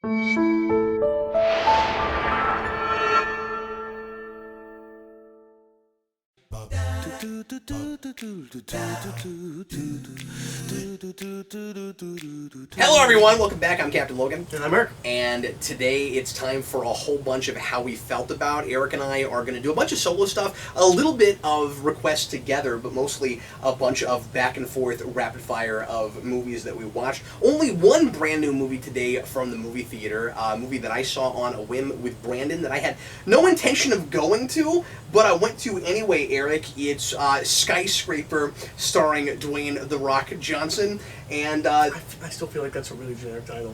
Hello everyone, welcome back. I'm Captain Logan. And I'm Eric. And today it's time for a whole bunch of how we felt about. Eric and I are going to do a bunch of solo stuff, a little bit of requests together, but mostly a bunch of back and forth rapid fire of movies that we watched. Only one brand new movie today from the movie theater, a movie that I saw on a whim with Brandon that I had no intention of going to, but I went to anyway, Eric. It's Skyscraper, starring Dwayne "The Rock" Johnson, and I still feel like that's a really generic title.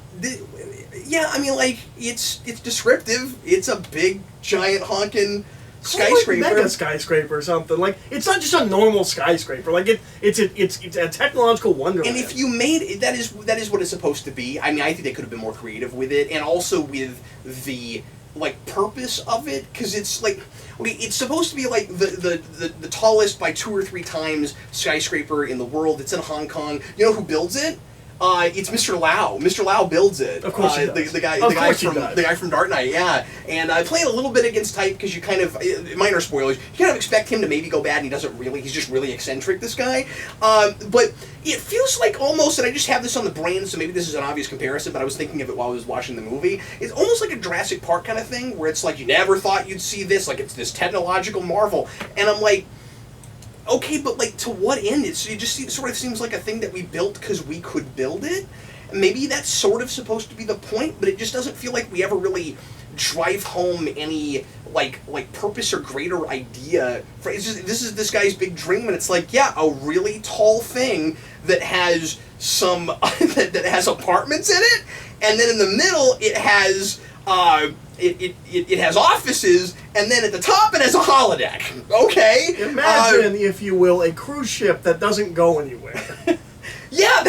Yeah, I mean, like, it's descriptive. It's a big, giant, honking skyscraper. Like mega skyscraper or something. Like, it's not just a normal skyscraper. Like, it's a technological wonderland. And if you made it, that is what it's supposed to be. I mean, I think they could have been more creative with it, and also with the purpose of it, because it's like, okay, it's supposed to be like the tallest by 2 or 3 times skyscraper in the world. It's in Hong Kong. You know who builds it? It's Mr. Lau. Mr. Lau builds it. Of course he does. The guy from Dark Knight, yeah. And I played a little bit against type because you kind of, minor spoilers, you kind of expect him to maybe go bad, and he doesn't really. He's just really eccentric, this guy. But it feels like almost, and I just have this on the brain, so maybe this is an obvious comparison, but I was thinking of it while I was watching the movie. It's almost like a Jurassic Park kind of thing, where it's like you never thought you'd see this, like it's this technological marvel. And I'm like, okay, but like, to what end? It just sort of seems like a thing that we built because we could build it. Maybe that's sort of supposed to be the point, but it just doesn't feel like we ever really drive home any like purpose or greater idea. This is this guy's big dream, and it's like, yeah, a really tall thing that has some that has apartments in it, and then in the middle it has it has offices, and then at the top it has a holodeck. Okay? Imagine, if you will, a cruise ship that doesn't go anywhere. Yeah,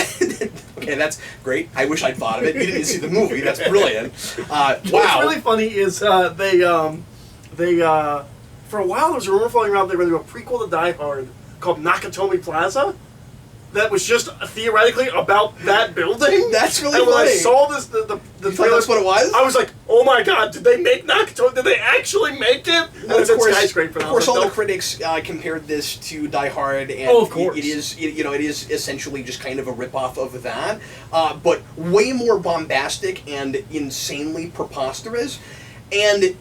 okay, that's great. I wish I'd thought of it. You didn't see the movie. That's brilliant. Wow. What's really funny is they for a while there was a rumor floating around they were going to do a prequel to Die Hard called Nakatomi Plaza. That was just theoretically about that building. That's really funny. And when I saw this, the trailer, that's what it was? I was like, oh my god, did they make Nakatomi? Did they actually make it? And of course, Skyscraper. Of course, all the critics compared this to Die Hard, and of course. It is essentially just kind of a ripoff of that, but way more bombastic and insanely preposterous, and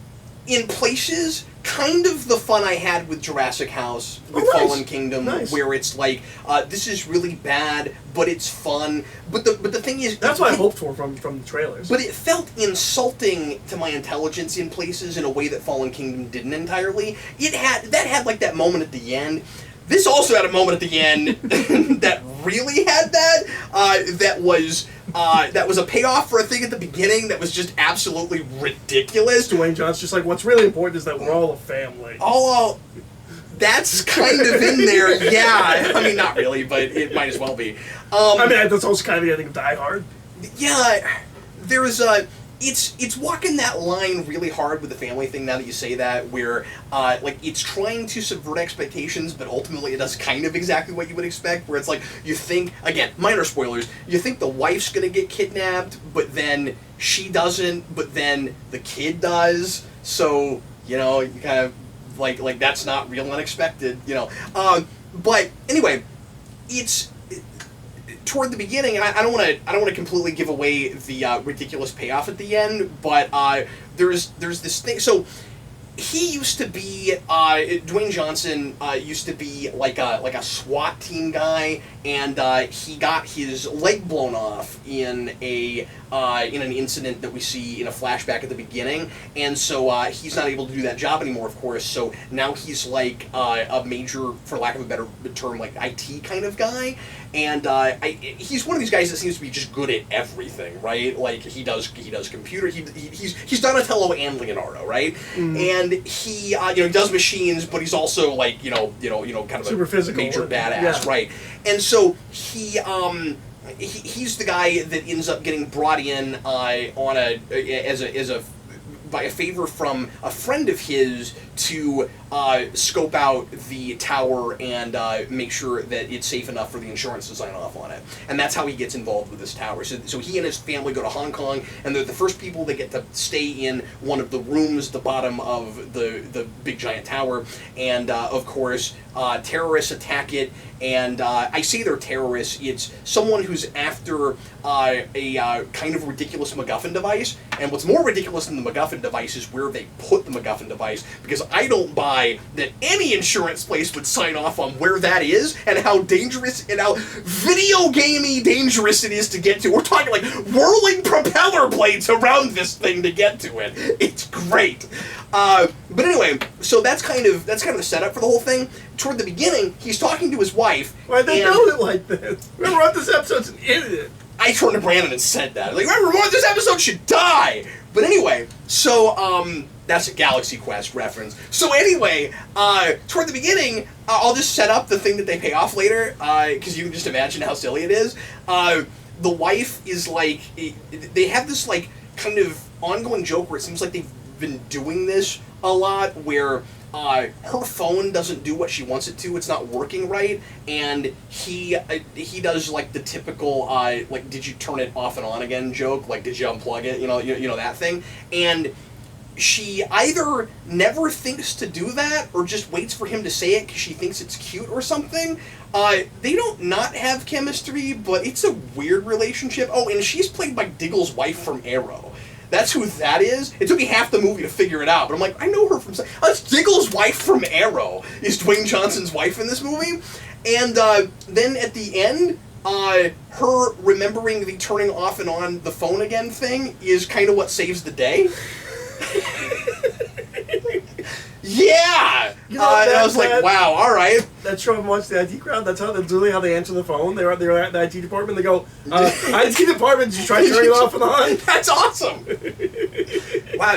in places, kind of the fun I had with Jurassic House, with Fallen Kingdom, where it's like, this is really bad, but it's fun. But the thing is, that's what I hoped for from the trailers. But it felt insulting to my intelligence in places in a way that Fallen Kingdom didn't entirely. That had like that moment at the end. This also had a moment at the end that really had that. That was a payoff for a thing at the beginning that was just absolutely ridiculous. Dwayne John's just like, what's really important is that we're all a family. That's kind of in there, yeah. I mean, not really, but it might as well be. I mean, that's also kind of the ending of Die Hard. Yeah, there's it's walking that line really hard with the family thing, now that you say that, where like it's trying to subvert expectations, but ultimately it does kind of exactly what you would expect, where it's like, you think, again, minor spoilers, you think the wife's gonna get kidnapped, but then she doesn't, but then the kid does, so, you know, you kind of like that's not real unexpected, you know. But anyway, it's toward the beginning, and I don't want to completely give away the ridiculous payoff at the end, but there's this thing. So he used to be Dwayne Johnson used to be like a SWAT team guy, and he got his leg blown off in an incident that we see in a flashback at the beginning, and so he's not able to do that job anymore, of course. So now he's like a major, for lack of a better term, like IT kind of guy, and he's one of these guys that seems to be just good at everything, right? Like he does computer, he's Donatello and Leonardo, right? Mm-hmm. And he he does machines, but he's also like kind of super physical, major badass, yeah. Right? And so he's the guy that ends up getting brought in as a by a favor from a friend of his to scope out the tower and make sure that it's safe enough for the insurance to sign off on it. And that's how he gets involved with this tower. So he and his family go to Hong Kong, and they're the first people that get to stay in one of the rooms at the bottom of the big giant tower. And of course, terrorists attack it. And I say they're terrorists. It's someone who's after a kind of ridiculous MacGuffin device. And what's more ridiculous than the MacGuffin device is where they put the MacGuffin device, because I don't buy that any insurance place would sign off on where that is and how dangerous and how video gamey dangerous it is to get to. We're talking like whirling propeller blades around this thing to get to it. It's great. But anyway, so that's kind of the setup for the whole thing. Toward the beginning, he's talking to his wife. Why they build it like this? Whoever wrote this episode's an idiot. I turned to Brandon and said that. Like, whoever wrote this episode should die! But anyway, so, that's a Galaxy Quest reference. So anyway, toward the beginning, I'll just set up the thing that they pay off later, because you can just imagine how silly it is. The wife is like, they have this, like, kind of ongoing joke where it seems like they've been doing this a lot, where her phone doesn't do what she wants it to. It's not working right, and he does like the typical like, did you turn it off and on again joke, like, did you unplug it, you know that thing, and she either never thinks to do that or just waits for him to say it because she thinks it's cute or something. They don't not have chemistry, but it's a weird relationship. Oh, and she's played by Diggle's wife from Arrow. That's who that is. It took me half the movie to figure it out, but I'm like, I know her from... That's Diggle's wife from Arrow, is Dwayne Johnson's wife in this movie. And then at the end, her remembering the turning off and on the phone again thing is kind of what saves the day. Yeah! And I was like, wow, alright. That show amongst the IT crowd, that's literally how they answer the phone. They're at the IT department, they go, IT department, did you try turning it off and on? That's awesome! Wow,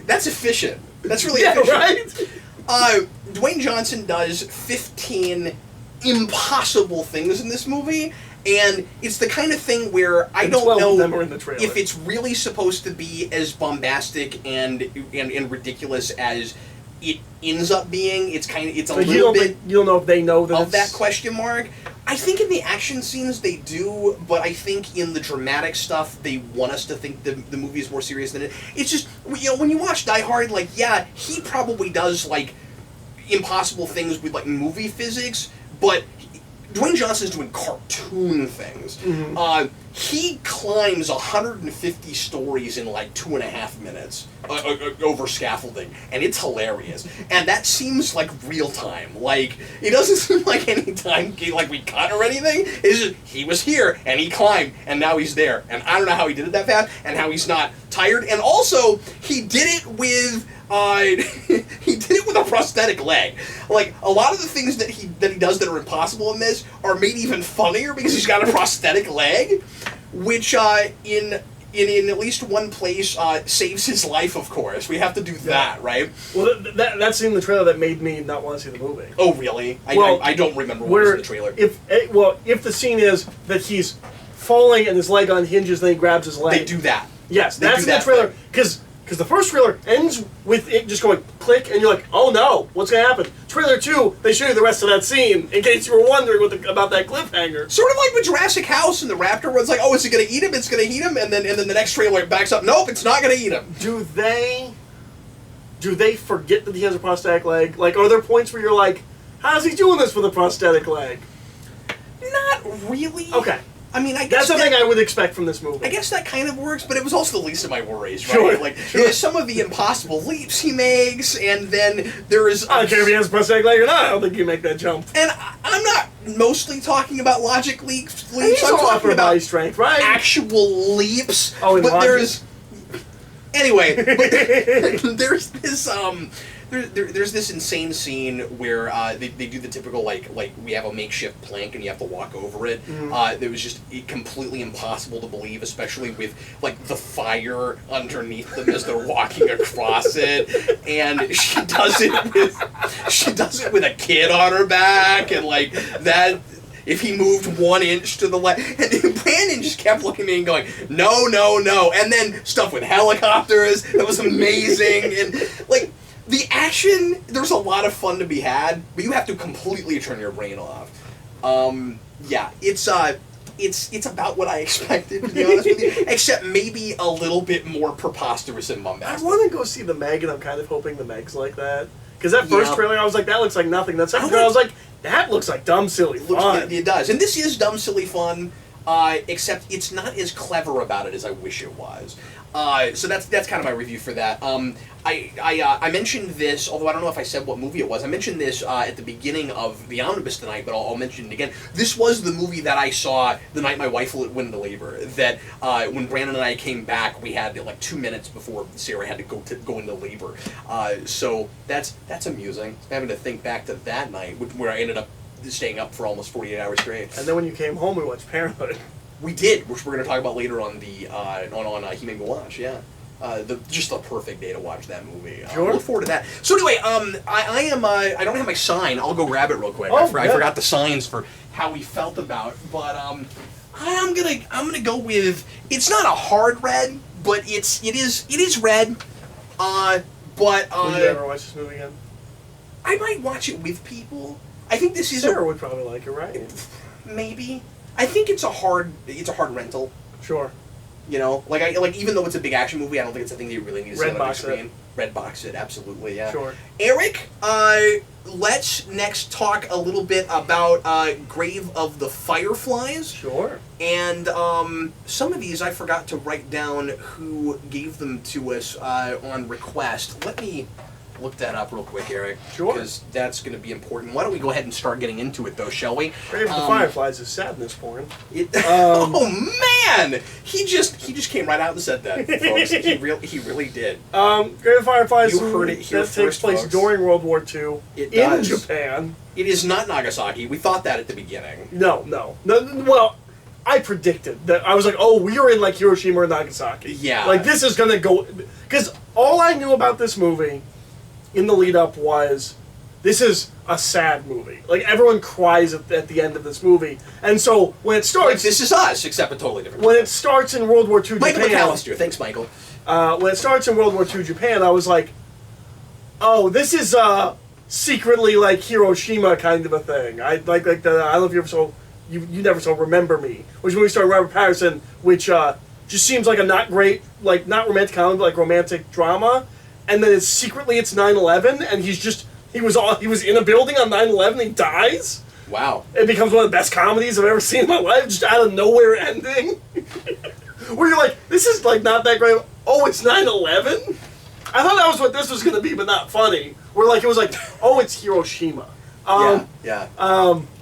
that's efficient. That's really efficient. Right? Dwayne Johnson does 15 impossible things in this movie, and it's the kind of thing where I don't know if it's really supposed to be as bombastic and ridiculous as it ends up being. It's a little bit. You don't know if they know that of that question mark. I think in the action scenes they do, but I think in the dramatic stuff they want us to think the movie is more serious than it. It's just, when you watch Die Hard, like, yeah, he probably does like impossible things with like movie physics, but Dwayne Johnson's doing cartoon things. Mm-hmm. He climbs 150 stories in like 2.5 minutes over scaffolding, and it's hilarious. And that seems like real time. Like, it doesn't seem like any time like we cut or anything. It's just, he was here and he climbed and now he's there. And I don't know how he did it that fast and how he's not tired. And also, he did it with a prosthetic leg. Like, a lot of the things that he does that are impossible in this are made even funnier because he's got a prosthetic leg, which in at least one place saves his life. Of course, we have to do that, right? Well, that's in the trailer that made me not want to see the movie. Oh, really? I don't remember what was in the trailer. If the scene is that he's falling and his leg unhinges, then he grabs his leg. They do that. Yes, that's in the trailer because the first trailer ends with it just going click, and you're like, oh no, what's going to happen? Trailer 2, they show you the rest of that scene, in case you were wondering about that cliffhanger. Sort of like with Jurassic House and the raptor, where it's like, oh, is it going to eat him? It's going to eat him, and then the next trailer it backs up, nope, it's not going to eat him. Do they forget that he has a prosthetic leg? Like, are there points where you're like, how's he doing this with a prosthetic leg? Not really. Okay. I mean, I guess that's something I would expect from this movie. I guess that kind of works, but it was also the least of my worries, right? Sure. Like, there's some of the impossible leaps he makes, and then there is... I don't care if he has a prosthetic leg or not, I don't think you make that jump. And I'm not mostly talking about logic leaps. He's I'm talking about body strength, right? Actual leaps. Oh, but logic? There's... Anyway, but there's this, There's this insane scene where they do the typical, like we have a makeshift plank and you have to walk over it. Mm-hmm. It was just completely impossible to believe, especially with, like, the fire underneath them as they're walking across it. And she does it with a kid on her back, and, like, that... if he moved 1 inch to the left. And Brandon just kept looking at me and going, no, no, no. And then stuff with helicopters, that was amazing. And, like, the action, there's a lot of fun to be had, but you have to completely turn your brain off. Yeah, it's about what I expected, to be honest with you, except maybe a little bit more preposterous and bombastic. I want to go see the Meg, and I'm kind of hoping the Meg's like that. Because that first trailer, I was like, that looks like nothing. That second trailer, I was like, that looks like dumb, silly fun. It does. And this is dumb, silly fun, except it's not as clever about it as I wish it was. So that's kind of my review for that. I mentioned this, although I don't know if I said what movie it was. I mentioned this at the beginning of the omnibus tonight, but I'll mention it again. This was the movie that I saw the night my wife went into labor. That when Brandon and I came back, we had like 2 minutes before Sarah had to go into labor. So that's amusing. Having to think back to that night, where I ended up staying up for almost 48 hours straight. And then when you came home, we watched Parenthood. We did, which we're going to talk about later on the on He-Man Go Watch. Yeah. Just the perfect day to watch that movie. Sure. Look forward to that. So anyway, I don't have my sign. I'll go grab it real quick. Oh, I forgot the signs for how we felt about, but I'm gonna go with, it's not a hard red, but it is red. But Would you ever watch this movie again? I might watch it with people. I think this is Sarah would probably like it, right? Maybe. I think it's a hard rental. Sure. You know, even though it's a big action movie, I don't think it's a thing that you really need to see on the big screen. Red box it, absolutely, yeah. Sure. Eric, let's next talk a little bit about Grave of the Fireflies. Sure. And some of these I forgot to write down who gave them to us on request. Let me look that up real quick, Eric. Sure. Because that's going to be important. Why don't we go ahead and start getting into it, though, shall we? Grave of the Fireflies is sadness porn. Oh man, he just came right out and said that, folks. He really did. Grave of the Fireflies. You heard it here that first, takes place folks. during World War II in Japan. It is not Nagasaki. We thought that at the beginning. No. Well, I predicted that. I was like, oh, we are in like Hiroshima or Nagasaki. Yeah. Like this is gonna go, because all I knew about this movie in the lead up was, this is a sad movie. Like, everyone cries at the end of this movie. And so, when it starts... Like This Is Us, except a totally different When it starts in World War II Michael Japan... McAllister. Thanks, Michael. When it starts in World War II Japan, I was like, oh, this is secretly like Hiroshima kind of a thing. I like the I Love You Ever So... You Never So Remember Me. Which movie starred Robert Pattinson, which just seems like a not great, like, not romantic comedy, but like romantic drama. And then it's 9/11, and he was in a building on 9/11, he dies. Wow. It becomes one of the best comedies I've ever seen in my life, just out of nowhere ending. Where you're like, this is like not that great. Oh, it's 9/11? I thought that was what this was going to be, but not funny. Where like it was like, oh, it's Hiroshima. Yeah.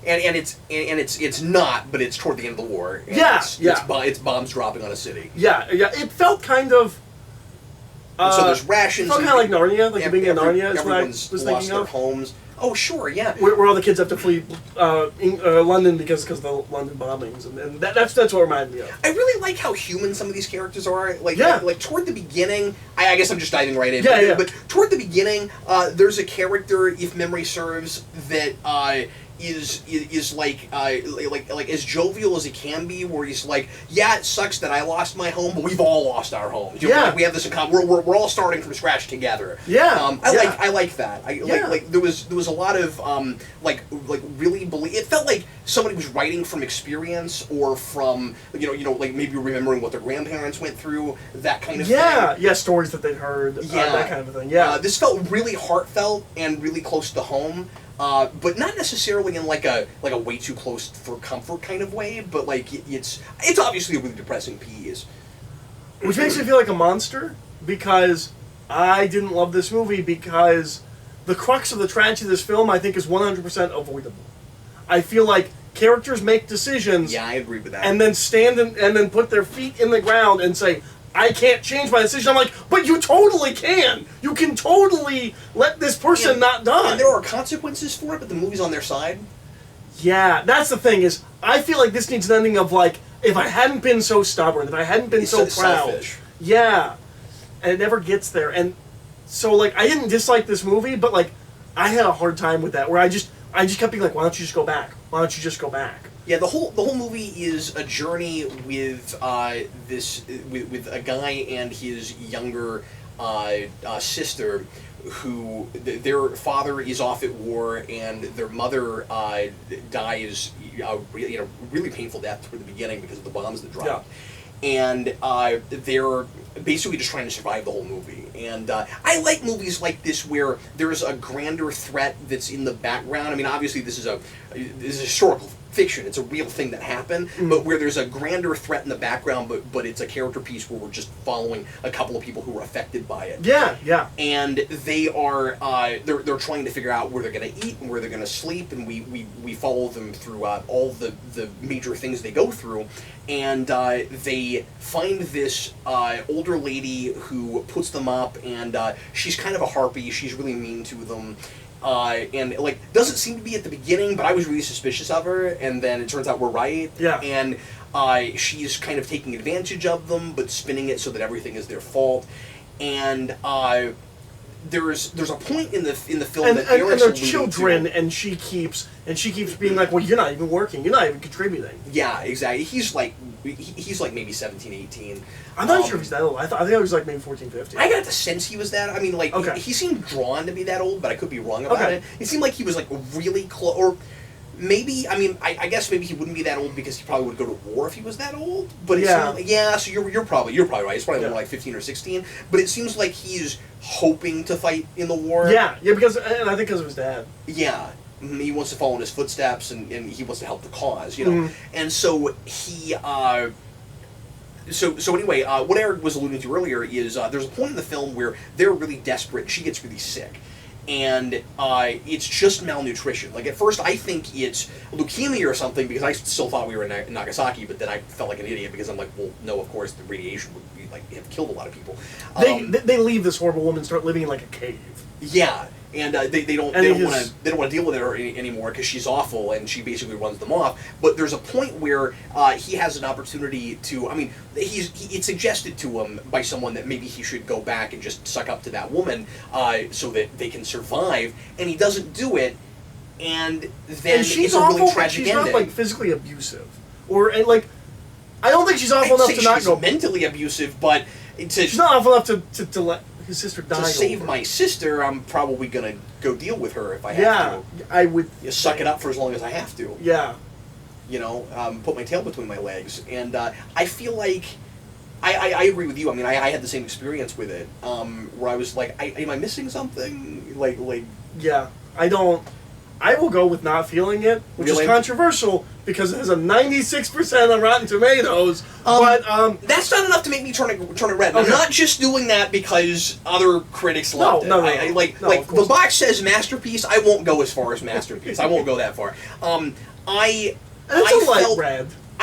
And it's not, but it's toward the end of the war. And it's bombs dropping on a city. Yeah. It felt kind of. So there's rations. It felt kind of like Narnia, like the beginning of Narnia. Is what I everyone's was lost thinking their of. homes. Oh, sure, yeah. Where all the kids have to flee London because of the London bombings, and that's what it reminded me of. I really like how human some of these characters are. Like toward the beginning, I guess I'm just diving right in. Yeah. But toward the beginning, there's a character, if memory serves, that is like as jovial as he can be, where he's like, yeah, it sucks that I lost my home, but we've all lost our homes. You know, like, we have this in common. We're all starting from scratch together. Yeah. I like that. Like there was a lot of like really it felt like somebody was writing from experience or from like maybe remembering what their grandparents went through, that kind of thing. Yeah, stories that they'd heard, that kind of thing. Yeah. This felt really heartfelt and really close to home. But not necessarily in like a way too close for comfort kind of way, but like it's obviously a really depressing piece. Which makes me feel like a monster, because I didn't love this movie because the crux of the tragedy of this film, I think, is 100% avoidable. I feel like characters make decisions. Yeah, I agree with that. And then stand and then put their feet in the ground and say, I can't change my decision. I'm like, but you totally can. You can totally let this person not die. And there are consequences for it, but the movie's on their side. Yeah, that's the thing is, I feel like this needs an ending of like, if I hadn't been so stubborn, if I hadn't been so proud. Selfish. Yeah. And it never gets there. And so like, I didn't dislike this movie, but like, I had a hard time with that, where I just kept being like, why don't you just go back? Why don't you just go back? Yeah, the whole movie is a journey with with a guy and his younger sister, who their father is off at war and their mother dies really painful death toward the beginning because of the bombs that dropped. And they're basically just trying to survive the whole movie. And I like movies like this where there's a grander threat that's in the background. I mean, obviously this is historical fiction. It's a real thing that happened, but where there's a grander threat in the background, but it's a character piece where we're just following a couple of people who were affected by it. Yeah. And they are they're trying to figure out where they're going to eat and where they're going to sleep, and we follow them through all the major things they go through. And they find this older lady who puts them up, and she's kind of a harpy. She's really mean to them. And like doesn't seem to be at the beginning, but I was really suspicious of her, and then it turns out we're right. Yeah. And she's kind of taking advantage of them, but spinning it so that everything is their fault. And there's a point in the film that and they're children, and she keeps being like, well, you're not even working, you're not even contributing. Yeah, exactly. He's like maybe 17, 18. I'm not sure if he's that old. I think he was like maybe 14, 15. I got the sense he was that. I mean, like, okay. he seemed drawn to be that old, but I could be wrong about it. It seemed like he was like really close, or maybe, I mean, I guess maybe he wouldn't be that old because he probably would go to war if he was that old. But it seemed like, so you're probably right. It's probably more like 15 or 16. But it seems like he's hoping to fight in the war. Yeah, because and I think because of his dad. Yeah. He wants to follow in his footsteps, and he wants to help the cause, you know. And so he, so anyway, what Eric was alluding to earlier is there's a point in the film where they're really desperate. She gets really sick, and it's just malnutrition. Like at first, I think it's leukemia or something because I still thought we were in Nagasaki, but then I felt like an idiot because I'm like, well, no, of course the radiation would be like have killed a lot of people. They leave this horrible woman, start living in like a cave. Yeah. And they don't want to deal with her anymore because she's awful, and she basically runs them off. But there's a point where he has an opportunity to. I mean, it's suggested to him by someone that maybe he should go back and just suck up to that woman so that they can survive, and he doesn't do it. And then it's a really tragic ending. She's not like physically abusive, and like I don't think she's awful enough to not go mentally abusive, but she's not awful enough to let his sister die. To save my sister, I'm probably gonna go deal with her if I have to. I would suck it up for as long as I have to. Yeah, you know, put my tail between my legs, and I feel like I agree with you. I mean, I had the same experience with it, where I was like, am I missing something? Like yeah, I don't. I will go with not feeling it, which is controversial because it has a 96% on Rotten Tomatoes. But that's not enough to make me turn it red. Okay. I'm not just doing that because other critics loved it. No, the box says masterpiece. I won't go as far as masterpiece. I won't go that far. I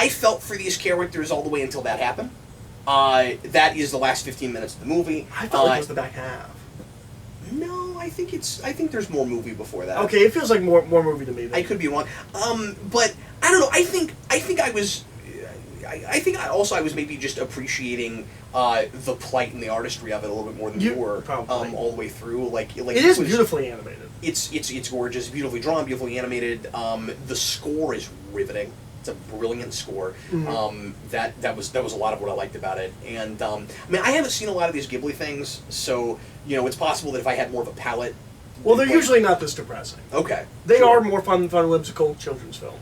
felt for these characters all the way until that happened. That is the last 15 minutes of the movie. I felt like it was the back half. No, I think there's more movie before that. Okay, it feels like more movie to me. Then. I could be wrong. But I don't know. I think I was. I think I was maybe just appreciating the plight and the artistry of it a little bit more than you were. All the way through. Like it is beautifully animated. It's gorgeous, beautifully drawn, beautifully animated. The score is riveting. It's a brilliant score. Mm-hmm. That was a lot of what I liked about it. And I mean, I haven't seen a lot of these Ghibli things, so it's possible that if I had more of a palette. Well, they're usually not this depressing. Okay. They are more fun, whimsical children's films.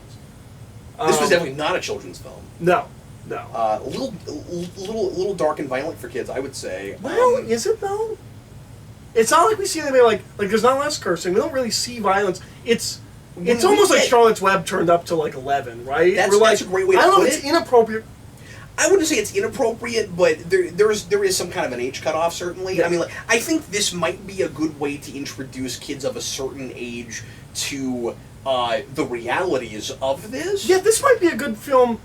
This was definitely not a children's film. No. A little dark and violent for kids, I would say. Well, is it though? It's not like we see anybody like there's not less cursing. We don't really see violence. It's almost like Charlotte's Web turned up to like 11, right? That's a great way to put it. I don't know if it's inappropriate. I wouldn't say it's inappropriate, but there is some kind of an age cutoff, certainly. Yeah. I mean, I think this might be a good way to introduce kids of a certain age to the realities of this. Yeah, this might be a good film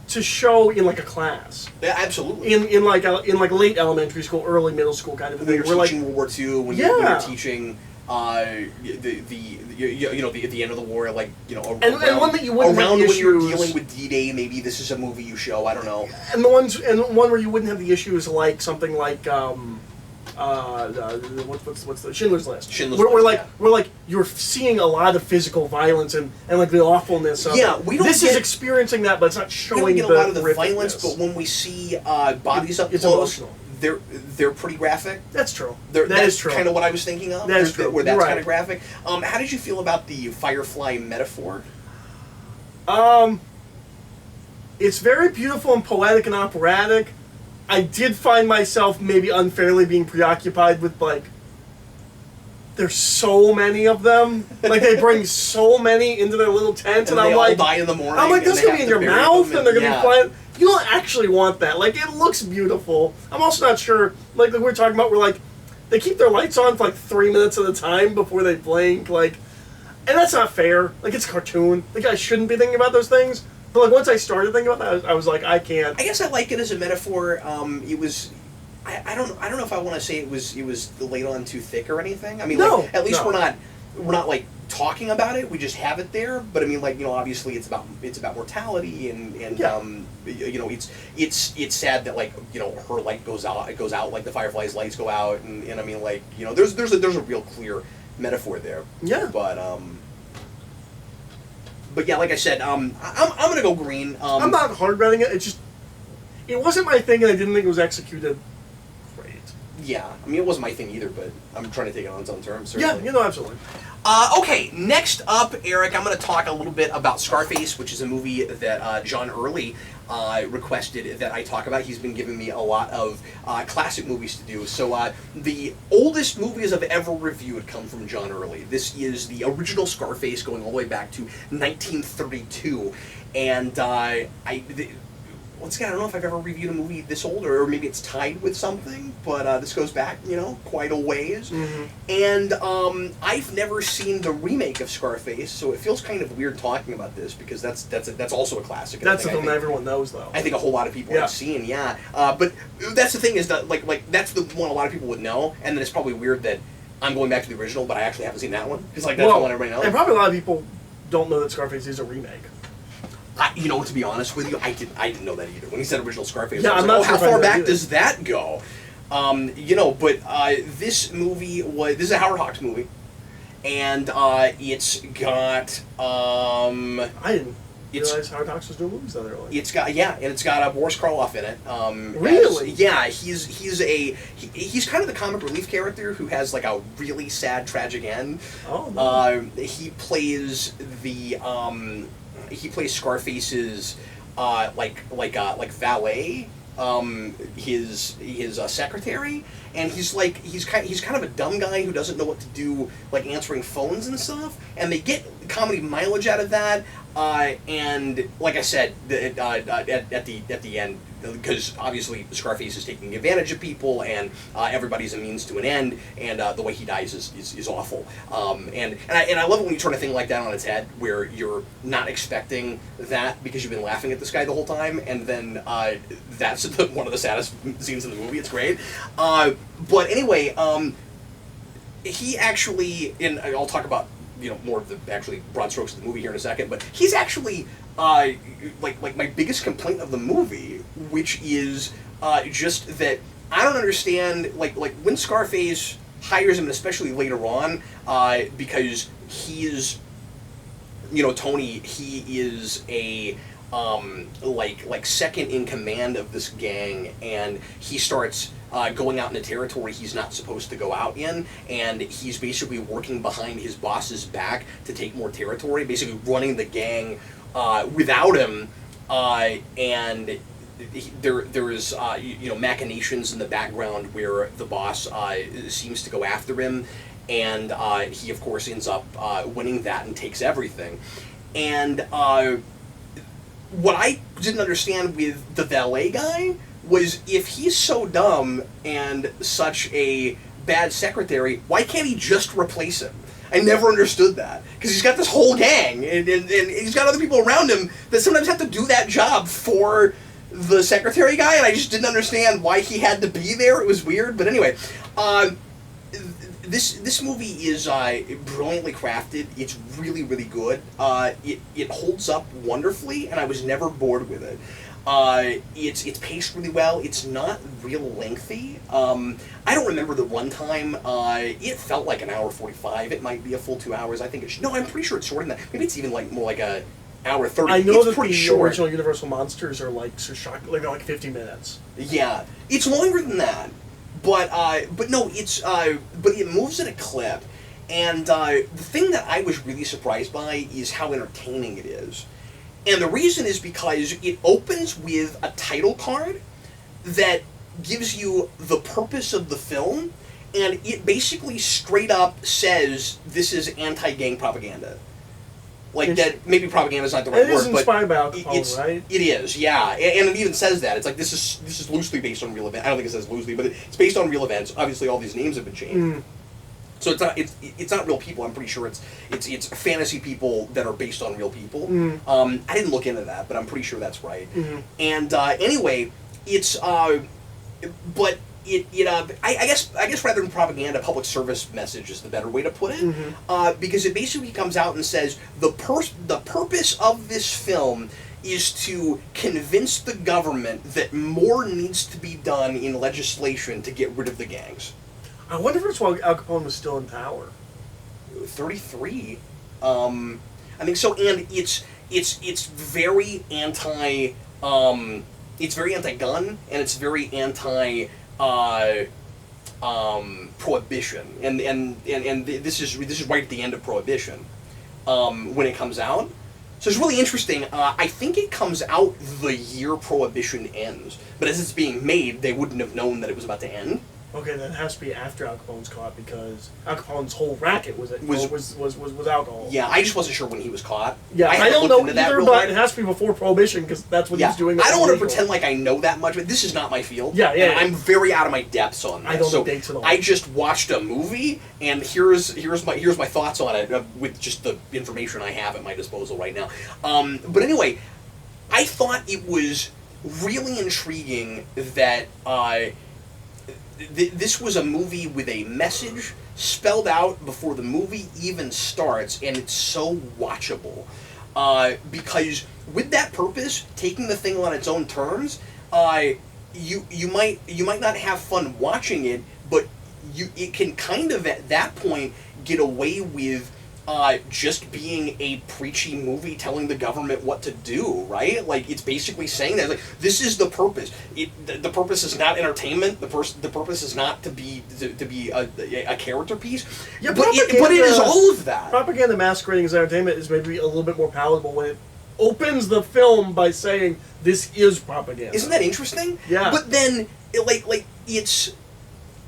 to show in like a class. Yeah, absolutely. In like late elementary school, early middle school kind of thing. When you're teaching World War II, when you're teaching the end of the war, around one that you wouldn't have when issues. you're dealing with D-Day, maybe this is a movie you show. I don't know. And one where you wouldn't have the issues like something like what's the Schindler's List? Schindler's we're List, like yeah. we're like you're seeing a lot of physical violence and like the awfulness of Yeah, it. we don't This get- is experiencing that, but it's not We showing don't get a lot of the horrificness. violence, but when we see bodies up It's close, emotional. they're pretty graphic. That's true. That's That is true. kind of what I was thinking of. That is true. Where that's You're kind right. of graphic. How did you feel about the Firefly metaphor? It's very beautiful and poetic and operatic. I did find myself maybe unfairly being preoccupied with, like, there's so many of them. Like, they bring so many into their little tent, and they I'm all like, die in the morning. I'm like, and this they gonna have be in to your bury mouth, them, and they're gonna yeah. be flying. You don't actually want that. Like, it looks beautiful. I'm also not sure, like we were talking about, where, like, they keep their lights on for, like, 3 minutes at a time before they blink, like, and that's not fair. Like, it's a cartoon. Like, I shouldn't be thinking about those things. But, like, once I started thinking about that, I was like, I can't. I guess I like it as a metaphor. It was. I don't know if I want to say it was laid on too thick or anything. I mean, No, like, at least no. we're not like talking about it. We just have it there. But I mean, like, obviously it's about mortality and Yeah. it's sad that, like, her light goes out like the Fireflies' lights go out, and I mean, like, there's a real clear metaphor there. Yeah. But yeah, like I said, I'm gonna go green. I'm not hard running it. It wasn't my thing, and I didn't think it was executed great. Yeah, I mean, it wasn't my thing either, but I'm trying to take it on its own terms. Yeah, Certainly. absolutely. Okay, next up, Eric, I'm going to talk a little bit about Scarface, which is a movie that John Early requested that I talk about. He's been giving me a lot of classic movies to do. So the oldest movies I've ever reviewed come from John Early. This is the original Scarface, going all the way back to 1932. And once again, I don't know if I've ever reviewed a movie this old, or maybe it's tied with something, but this goes back, quite a ways. Mm-hmm. And I've never seen the remake of Scarface, so it feels kind of weird talking about this, because that's also a classic. That's the film everyone knows, though. I think a whole lot of people Yeah. have seen, yeah. But that's the thing, is that like that's the one a lot of people would know, and then it's probably weird that I'm going back to the original, but I actually haven't seen that one, because, like, that's the one everybody knows. And probably a lot of people don't know that Scarface is a remake. To be honest with you, I didn't know that either. When he said original Scarface, Yeah, I was I'm like, not sure how if I far know back either. does that go? But this movie this is a Howard Hawks movie, and it's got I didn't It's- realize Howard Hawks was doing movies that early. it's got Boris Karloff in it. Really? He's kind of the comic relief character who has, like, a really sad, tragic end. Oh, no. He plays Scarface's valet, his secretary, and he's kind of a dumb guy who doesn't know what to do, like, answering phones and stuff. And they get comedy mileage out of that. And like I said, at the end, because obviously Scarface is taking advantage of people, and everybody's a means to an end, and the way he dies is awful. And I love it when you turn a thing like that on its head, where you're not expecting that because you've been laughing at this guy the whole time, and then that's one of the saddest scenes in the movie. It's great. But anyway, he actually, and I'll talk about more of the actually broad strokes of the movie here in a second, but he's actually like my biggest complaint of the movie, which is just that I don't understand, like when Scarface hires him, and especially later on, because he's Tony, he is a like second in command of this gang, and he starts going out into territory he's not supposed to go out in, and he's basically working behind his boss's back to take more territory, basically running the gang without him, and there is machinations in the background where the boss seems to go after him, and he of course ends up winning that and takes everything. And what I didn't understand with the valet guy was, if he's so dumb and such a bad secretary, why can't he just replace him? I never understood that, because he's got this whole gang, and he's got other people around him that sometimes have to do that job for the secretary guy, and I just didn't understand why he had to be there. It was weird, but anyway, this movie is brilliantly crafted. It's really, really good. It holds up wonderfully, and I was never bored with it. It's paced really well. It's not real lengthy. I don't remember the runtime. It felt like an hour 45. It might be a full 2 hours. I think it should. No, I'm pretty sure it's shorter than that. Maybe it's even like more like a hour 30. I know it's that pretty the short. original Universal monsters are like they're like 50 minutes. Yeah, it's longer than that. But no, but it moves at a clip. And the thing that I was really surprised by is how entertaining it is. And the reason is because it opens with a title card that gives you the purpose of the film, and it basically straight up says this is anti-gang propaganda. Like that, maybe propaganda is not the right word, but... It is but inspired by alcohol, right? It is, yeah. And it even says that. It's like, this is loosely based on real events. I don't think it says loosely, but it's based on real events. Obviously, all these names have been changed. So it's not real people. I'm pretty sure it's fantasy people that are based on real people. I didn't look into that, but I'm pretty sure that's right. And anyway, it's but I guess rather than propaganda, public service message is the better way to put it. Because it basically comes out and says the purpose of this film is to convince the government that more needs to be done in legislation to get rid of the gangs. I wonder if it's while Al Capone was still in power. 33. I think so, and it's very anti. It's very anti-gun, and it's very anti. Prohibition, and this is right at the end of Prohibition, when it comes out. So it's really interesting. I think it comes out the year Prohibition ends, but as it's being made, they wouldn't have known that it was about to end. Okay, then it has to be after Al Capone's caught, because Al Capone's whole racket was alcohol. Yeah, I just wasn't sure when he was caught. Yeah, I don't know either, but it has to be before Prohibition, because that's what he's doing. I don't want to pretend like I know that much, but this is not my field. Yeah. I'm very out of my depths on that. I don't know dates at all. I just watched a movie, and here's my thoughts on it with just the information I have at my disposal right now. But anyway, I thought it was really intriguing that this was a movie with a message spelled out before the movie even starts, and it's so watchable. Because with that purpose, taking the thing on its own terms, you might not have fun watching it, but it can kind of at that point get away with just being a preachy movie telling the government what to do, right? Like, it's basically saying that, like, this is the purpose. The purpose is not entertainment. The purpose is not to be a character piece. Yeah, but it is all of that. Propaganda masquerading as entertainment is maybe a little bit more palatable when it opens the film by saying this is propaganda. Isn't that interesting? Yeah. But then,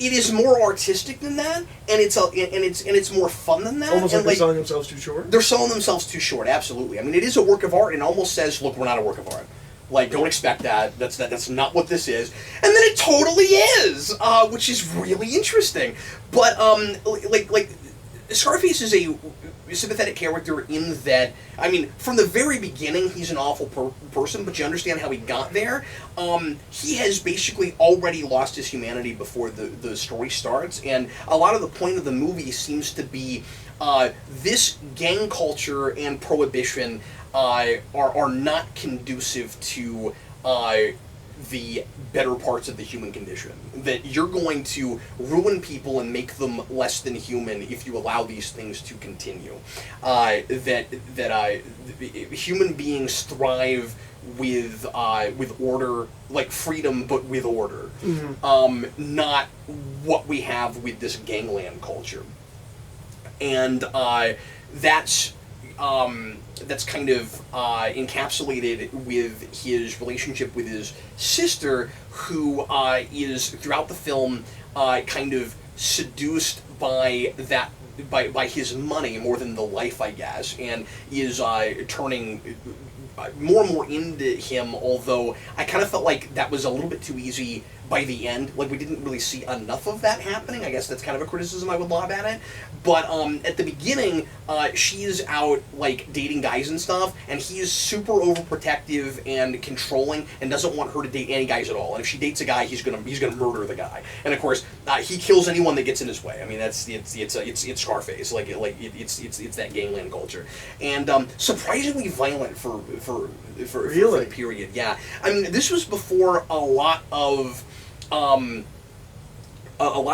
it is more artistic than that, and it's more fun than that. Almost like they're selling themselves too short. They're selling themselves too short. Absolutely. I mean, it is a work of art, and almost says, "Look, we're not a work of art. Like, don't expect that. That's not what this is." And then it totally is, which is really interesting. But like Scarface is a sympathetic character in that, I mean, from the very beginning, he's an awful person, but you understand how he got there. He has basically already lost his humanity before the story starts, and a lot of the point of the movie seems to be this gang culture and prohibition are not conducive to the better parts of the human condition. That you're going to ruin people and make them less than human if you allow these things to continue. That human beings thrive with order, like freedom, but with order. Not what we have with this gangland culture. And that's kind of encapsulated with his relationship with his sister, who is throughout the film kind of seduced by his money more than the life, I guess, and is turning more and more into him. Although I kind of felt like that was a little bit too easy by the end. Like, we didn't really see enough of that happening. I guess that's kind of a criticism I would lob at it. But at the beginning, she's out, like, dating guys and stuff, and he's super overprotective and controlling and doesn't want her to date any guys at all. And if she dates a guy, he's gonna murder the guy. And of course, he kills anyone that gets in his way. I mean, it's Scarface. It's that gangland culture, and surprisingly violent for the period. Yeah, I mean, this was before a lot of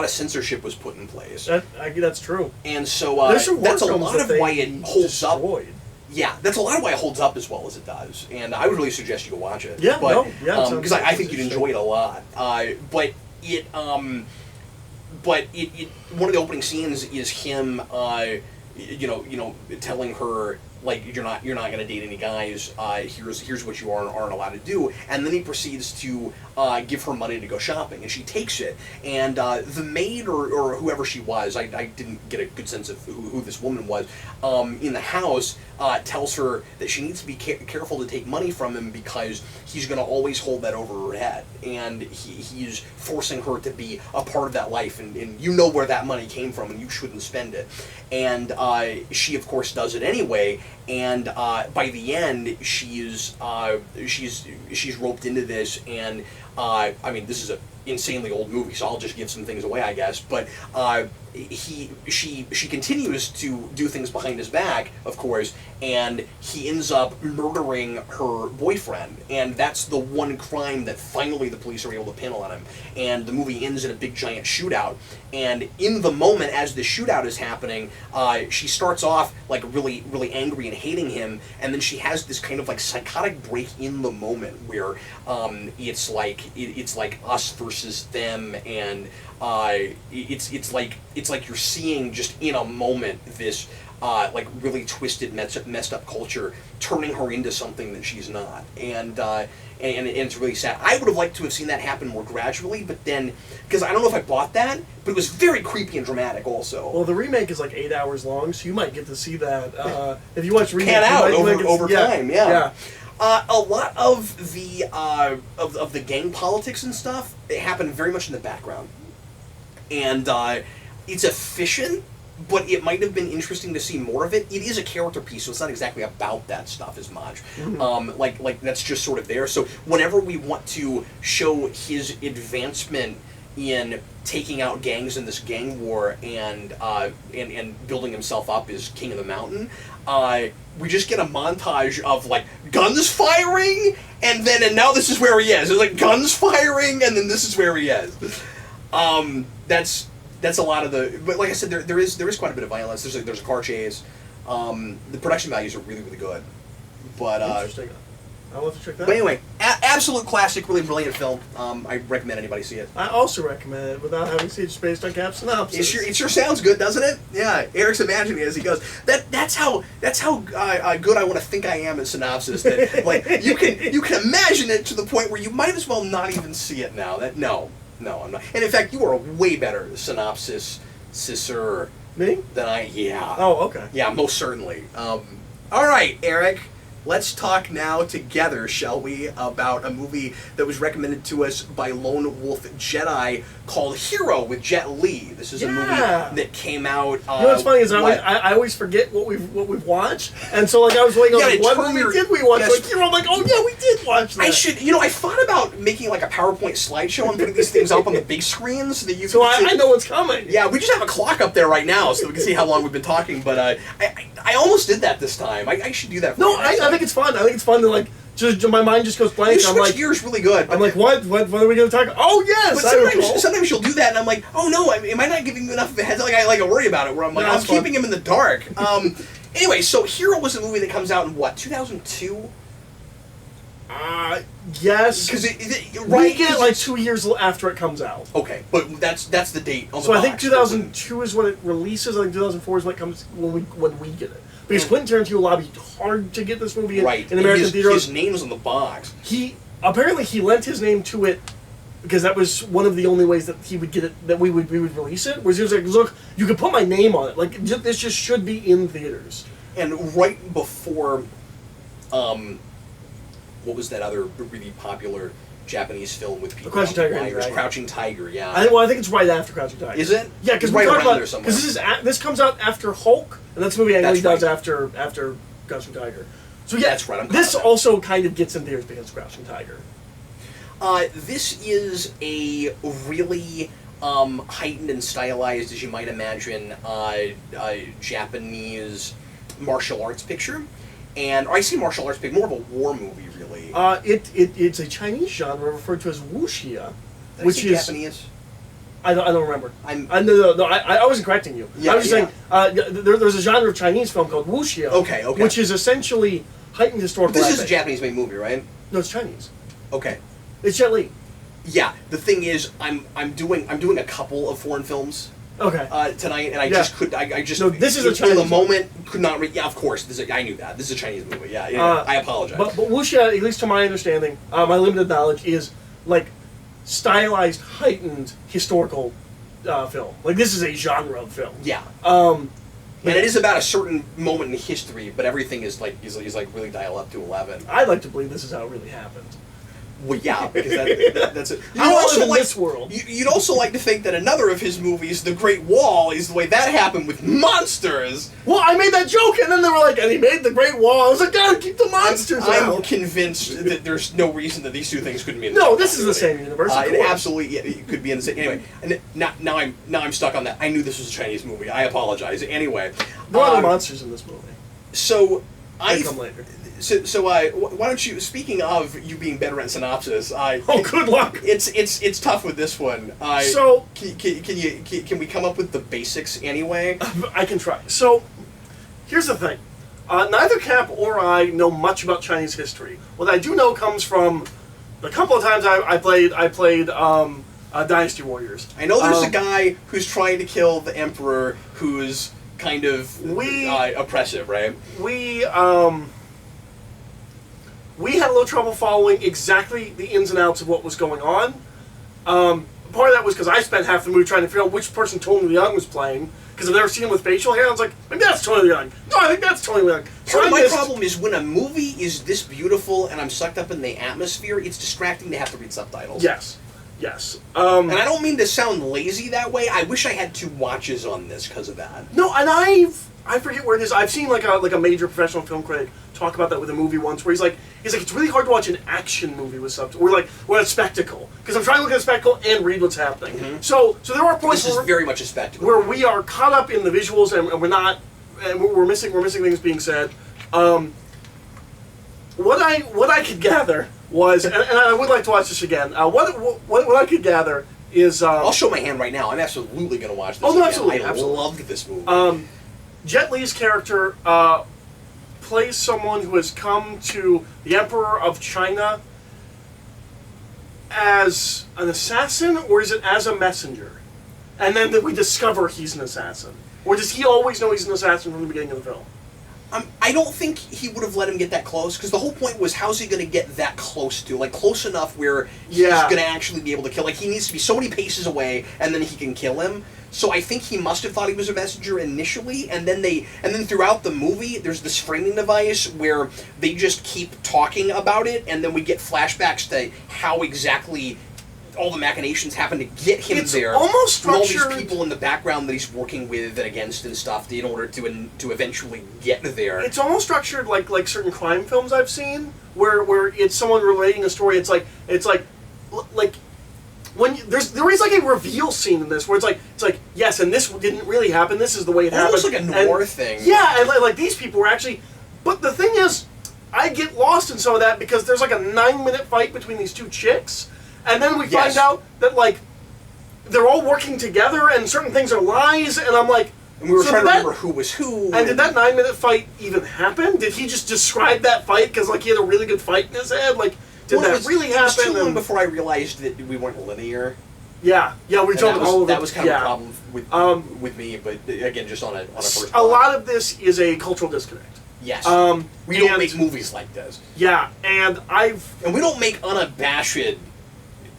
censorship was put in place. That's true. And so that's a lot of why it holds up. Yeah, that's a lot of why it holds up as well as it does. And I would really suggest you go watch it. Yeah, because I think you'd enjoy it a lot. But one of the opening scenes is him, telling her, like, you're not going to date any guys. Here's what you aren't allowed to do. And then he proceeds to give her money to go shopping, and she takes it. And the maid or whoever she was, I didn't get a good sense of who this woman was, in the house, tells her that she needs to be careful to take money from him because he's going to always hold that over her head, and he's forcing her to be a part of that life, and you know where that money came from, and you shouldn't spend it. And she, of course, does it anyway. And by the end, she's roped into this, and I mean, this is an insanely old movie, so I'll just give some things away, I guess. But she continues to do things behind his back, of course, and he ends up murdering her boyfriend, and that's the one crime that finally the police are able to pin on him. And the movie ends in a big giant shootout. And in the moment, as the shootout is happening, she starts off like really, really angry and hating him, and then she has this kind of like psychotic break in the moment where it's like us versus them, and it's like you're seeing just in a moment this like really twisted, messed up culture turning her into something that she's not, and it's really sad. I would have liked to have seen that happen more gradually, but then, because I don't know if I bought that, but it was very creepy and dramatic also. Well, the remake is like 8 hours long, so you might get to see that if you watch remake. Pan out over time, yeah. A lot of the gang politics and stuff, it happened very much in the background, and it's efficient, but it might have been interesting to see more of it. It is a character piece, so it's not exactly about that stuff as much. Mm-hmm. Like that's just sort of there. So whenever we want to show his advancement in taking out gangs in this gang war and building himself up as king of the mountain, we just get a montage of like guns firing, and now this is where he is. There's like guns firing, and then this is where he is. That's a lot of the, but like I said, there is quite a bit of violence. There's a car chase. The production values are really, really good. But interesting. I'll have to check that out. But anyway, absolute classic, really brilliant film. I recommend anybody see it. I also recommend it without having seen it, just based on Cap synopsis. It sure sounds good, doesn't it? Yeah, Eric's imagining it as he goes. That's how good I want to think I am at synopsis. That like you can imagine it to the point where you might as well not even see it now. No, I'm not. And in fact, you are a way better synopsis-sisser Me? Than I. Yeah. Oh, okay. Yeah, most certainly. All right, Eric. Let's talk now together, shall we, about a movie that was recommended to us by Lone Wolf Jedi called Hero with Jet Li. This is a movie that came out. You know what's funny is I always forget what we've watched, and so like I was waiting on what movie did we watch? Like Hero, I'm like, oh yeah, we did watch that. I thought about making like a PowerPoint slideshow and putting these things up on the big screen so that you. So I know what's coming. Yeah, we just have a clock up there right now so we can see how long we've been talking. But I almost did that this time. I should do that. I think it's fun. I think it's fun to like. Just my mind just goes blank. You switch gears really good. I'm like, what are we going to talk? Oh yes. But sometimes you'll do that, and I'm like, oh no, am I not giving you enough of a heads? Like I worry about it. Where I'm like, I'm keeping him in the dark. Anyway, so Hero was a movie that comes out in what, 2002? Yes. Because we get like 2 years after it comes out. Okay, but that's the date on the box. So I think 2002 is when it releases. I think 2004 is when it comes when we get it. Because Quentin Tarantino lobbied hard to get this movie in American theaters. His name's on the box. He lent his name to it because that was one of the only ways that he would get it, that we would release it. Whereas he was like, look, you can put my name on it. Like this just should be in theaters. And right before, what was that other really popular Japanese film with people. Crouching Tiger, wires. right? Crouching Tiger, yeah. I think it's right after Crouching Tiger. Is it? Yeah, because right we talked around about there somewhere. because this comes out after Hulk, and that's the movie Ang Lee does right. after Crouching Tiger. So yeah, that's right. This also kind of gets in there against Crouching Tiger. This is a really heightened and stylized, as you might imagine, Japanese martial arts picture. And I see martial arts more of a war movie, really. It's a Chinese genre referred to as wuxia, which is Japanese. I don't remember. No, I wasn't correcting you. Yeah, I was just saying there's a genre of Chinese film called wuxia. Okay. Which is essentially heightened historical. This is epic. a Japanese-made movie, right? No, it's Chinese. Okay. It's Jet Li. Yeah. The thing is, I'm doing a couple of foreign films. Okay. Tonight, and I just could. I just no. This is a in Chinese the moment could not read. Yeah, of course. I knew that. This is a Chinese movie. Yeah. I apologize. But wuxia, at least to my understanding, my limited knowledge, is like stylized, heightened historical film. Like this is a genre of film. Yeah. And it is about a certain moment in history, but everything is like really dialed up to 11. I'd like to believe this is how it really happened. Well, yeah, because that's it. You also live in this world. You'd also like to think that another of his movies, The Great Wall, is the way that happened with monsters. Well, I made that joke, and then they were like, and he made The Great Wall. I was like, God, keep the monsters out. I'm convinced that there's no reason that these two things couldn't be in the No, same this is the same universe. It absolutely it could be in the same. Anyway, and now I'm stuck on that. I knew this was a Chinese movie. I apologize. Anyway, there are other monsters in this movie. So They come later. So why don't you? Speaking of you being better at synopsis, good luck. It's tough with this one. So can we come up with the basics anyway? I can try. So here's the thing: neither Cap or I know much about Chinese history. What I do know comes from the couple of times I played Dynasty Warriors. I know there's a guy who's trying to kill the emperor, who's kind of oppressive, right? We had a little trouble following exactly the ins and outs of what was going on. Part of that was because I spent half the movie trying to figure out which person Tony Leung was playing, because I've never seen him with facial hair. I was like, maybe that's Tony Leung. No, I think that's Tony Leung. Part of my problem is when a movie is this beautiful and I'm sucked up in the atmosphere, it's distracting to have to read subtitles. Yes. And I don't mean to sound lazy that way. I wish I had 2 watches on this because of that. No, and I forget where it is. I've seen like a major professional film critic talk about that with a movie once, where he's like it's really hard to watch an action movie with subtitles. We're at a spectacle, because I'm trying to look at a spectacle and read what's happening. Mm-hmm. So there are points this is very much a spectacle where we are caught up in the visuals and we're not, and we're missing things being said. What I could gather was, and I would like to watch this again. What I could gather is I'll show my hand right now. I'm absolutely going to watch this. Oh no, again. absolutely, I absolutely. loved this movie. Jet Li's character plays someone who has come to the Emperor of China as an assassin, or is it as a messenger? And then we discover he's an assassin. Or does he always know he's an assassin from the beginning of the film? I don't think he would have let him get that close, because the whole point was, how's he going to get that close to? Like, close enough where he's going to actually be able to kill. Like, he needs to be so many paces away, and then he can kill him. So I think he must have thought he was a messenger initially, and then throughout the movie, there's this framing device where they just keep talking about it, and then we get flashbacks to how exactly all the machinations happen to get him there. It's almost structured. All these people in the background that he's working with and against and stuff in order to eventually get there. It's almost structured like certain crime films I've seen, where it's someone relating a story. It's like when there is like a reveal scene in this where it's like yes, and this didn't really happen. This is the way it happened. Almost like a noir thing. Yeah, and like these people were actually. But the thing is, I get lost in some of that because there's like a 9-minute fight between these 2 chicks. And then we find out that, like, they're all working together and certain things are lies, and I'm like... And we were trying to remember who was who. And did that 9-minute fight even happen? Did he just describe that fight because, like, he had a really good fight in his head? Like, did that really happen? It was too long before I realized that we weren't linear. Yeah, we jumped all over. That was kind of a problem with me, but again, just on a first a lot of this is a cultural disconnect. Yes. We don't make movies like this. Yeah, and we don't make unabashed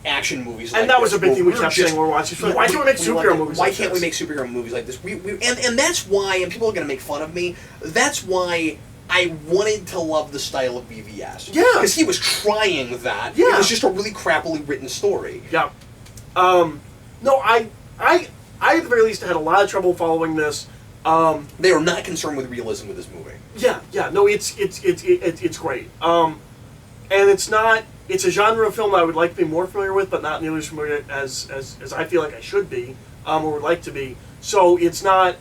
action movies like this. And that was a big thing we kept saying when we were watching. Why can't we make superhero movies like this? Why can't we make superhero movies like this? And that's why, and people are going to make fun of me, that's why I wanted to love the style of BVS. Yeah. Because he was trying that. Yeah. It was just a really crappily written story. Yeah. No, I at the very least had a lot of trouble following this. They are not concerned with realism with this movie. Yeah. No, it's great. And it's not. It's a genre of film I would like to be more familiar with, but not nearly as familiar as I feel like I should be, or would like to be. So it's not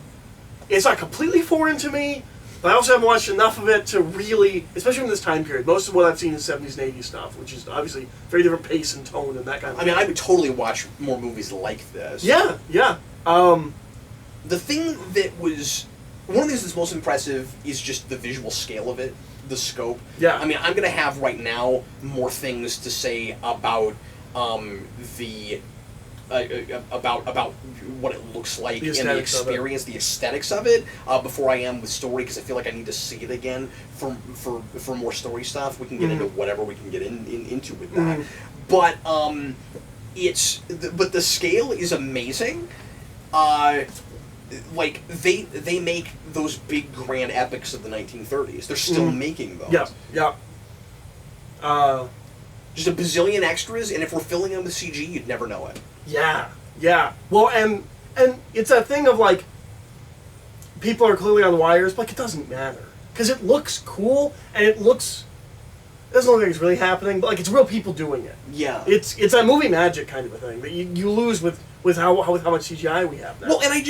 completely foreign to me, but I also haven't watched enough of it to really, especially in this time period. Most of what I've seen is 70s and 80s stuff, which is obviously very different pace and tone and that kind of thing. I mean, I would totally watch more movies like this. Yeah. The thing that was... One of the things that's most impressive is just the visual scale of it, the scope. Yeah. I mean, I'm going to have right now more things to say about about what it looks like and the experience, the aesthetics of it, before I am with story, because I feel like I need to see it again for more story stuff. We can get into whatever we can get into with that. But but the scale is amazing. Like they make those big grand epics of the 1930s. They're still making those. Yeah. Just a bazillion extras, and if we're filling them with CG, you'd never know it. Yeah. Well, and it's that thing of like, people are clearly on wires, but like, it doesn't matter because it looks cool and it doesn't look like it's really happening, but like it's real people doing it. Yeah. It's that movie magic kind of a thing that you lose with how much CGI we have now. Well, and I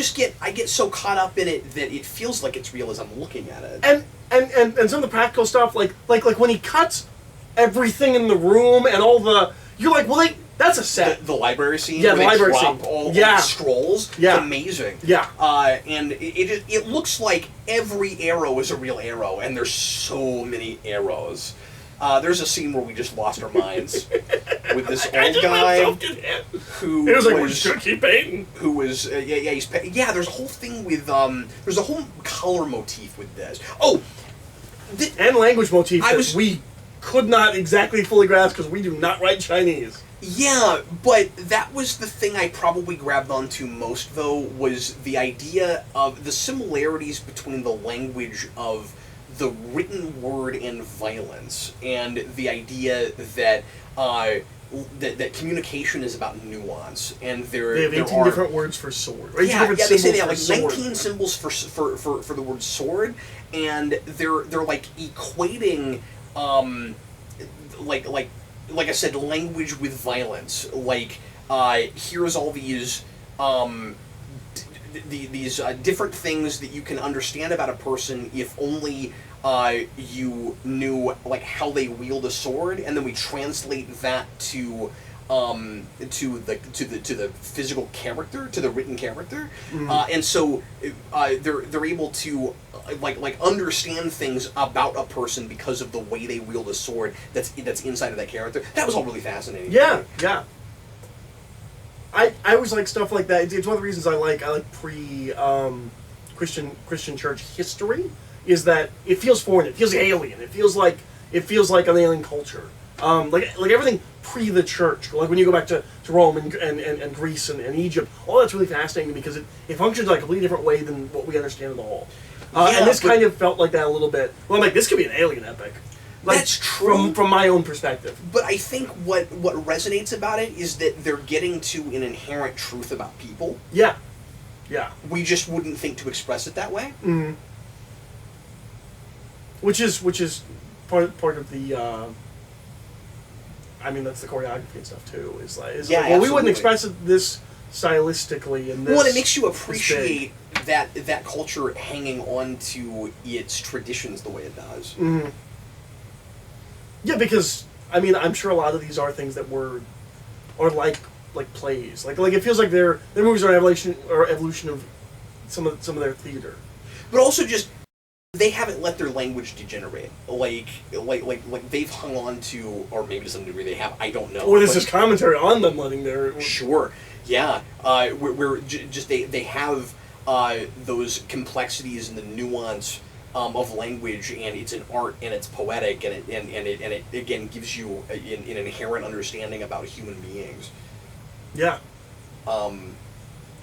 get so caught up in it that it feels like it's real as I'm looking at it. And some of the practical stuff, like when he cuts everything in the room and all the, you're like, well, that's a set. The library scene. Yeah, where the library they drop scene. all the scrolls. Yeah. It's amazing. Yeah. And it looks like every arrow is a real arrow, and there's so many arrows. There's a scene where we just lost our minds with this old guy who it was like, we're just gonna keep painting. Who was there's a whole thing with there's a whole color motif with this. And language motif we could not exactly fully grasp because we do not write Chinese. Yeah, but that was the thing I probably grabbed onto most, though, was the idea of the similarities between the language of the written word and violence, and the idea that that communication is about nuance, and they have 18 different words for sword. Right? Yeah, they say they have like 19 symbols for the word sword, and they're like equating like I said, language with violence. Like here's all these these different things that you can understand about a person if only you knew like how they wield a sword, and then we translate that to the physical character, to the written character, and so they're able to like understand things about a person because of the way they wield a sword that's inside of that character. That was all really fascinating. Yeah. I always like stuff like that. It's one of the reasons I like pre Christian church history, is that it feels foreign, it feels alien, it feels like an alien culture. Like everything pre the church, like when you go back to Rome and Greece and Egypt, all that's really fascinating because it functions like a completely different way than what we understand at all. And this kind of felt like that a little bit. Well, I'm like, this could be an alien epic. Like, that's true from my own perspective. But I think what resonates about it is that they're getting to an inherent truth about people. Yeah. We just wouldn't think to express it that way. Mm-hmm. Which is part of the. I mean, that's the choreography and stuff too. Is like, well, we wouldn't express it this stylistically in this. Well, it makes you appreciate that culture hanging on to its traditions the way it does. Mm-hmm. Yeah, because I mean, I'm sure a lot of these are things that are like plays. Like it feels like their movies are evolution of some of their theater. But also just they haven't let their language degenerate. Like they've hung on to, or maybe to some degree they have. I don't know. Or this is commentary on them letting their. Sure. Yeah. Where just they have those complexities and the nuance of language, and it's an art and it's poetic, and it again gives you an inherent understanding about human beings. Yeah.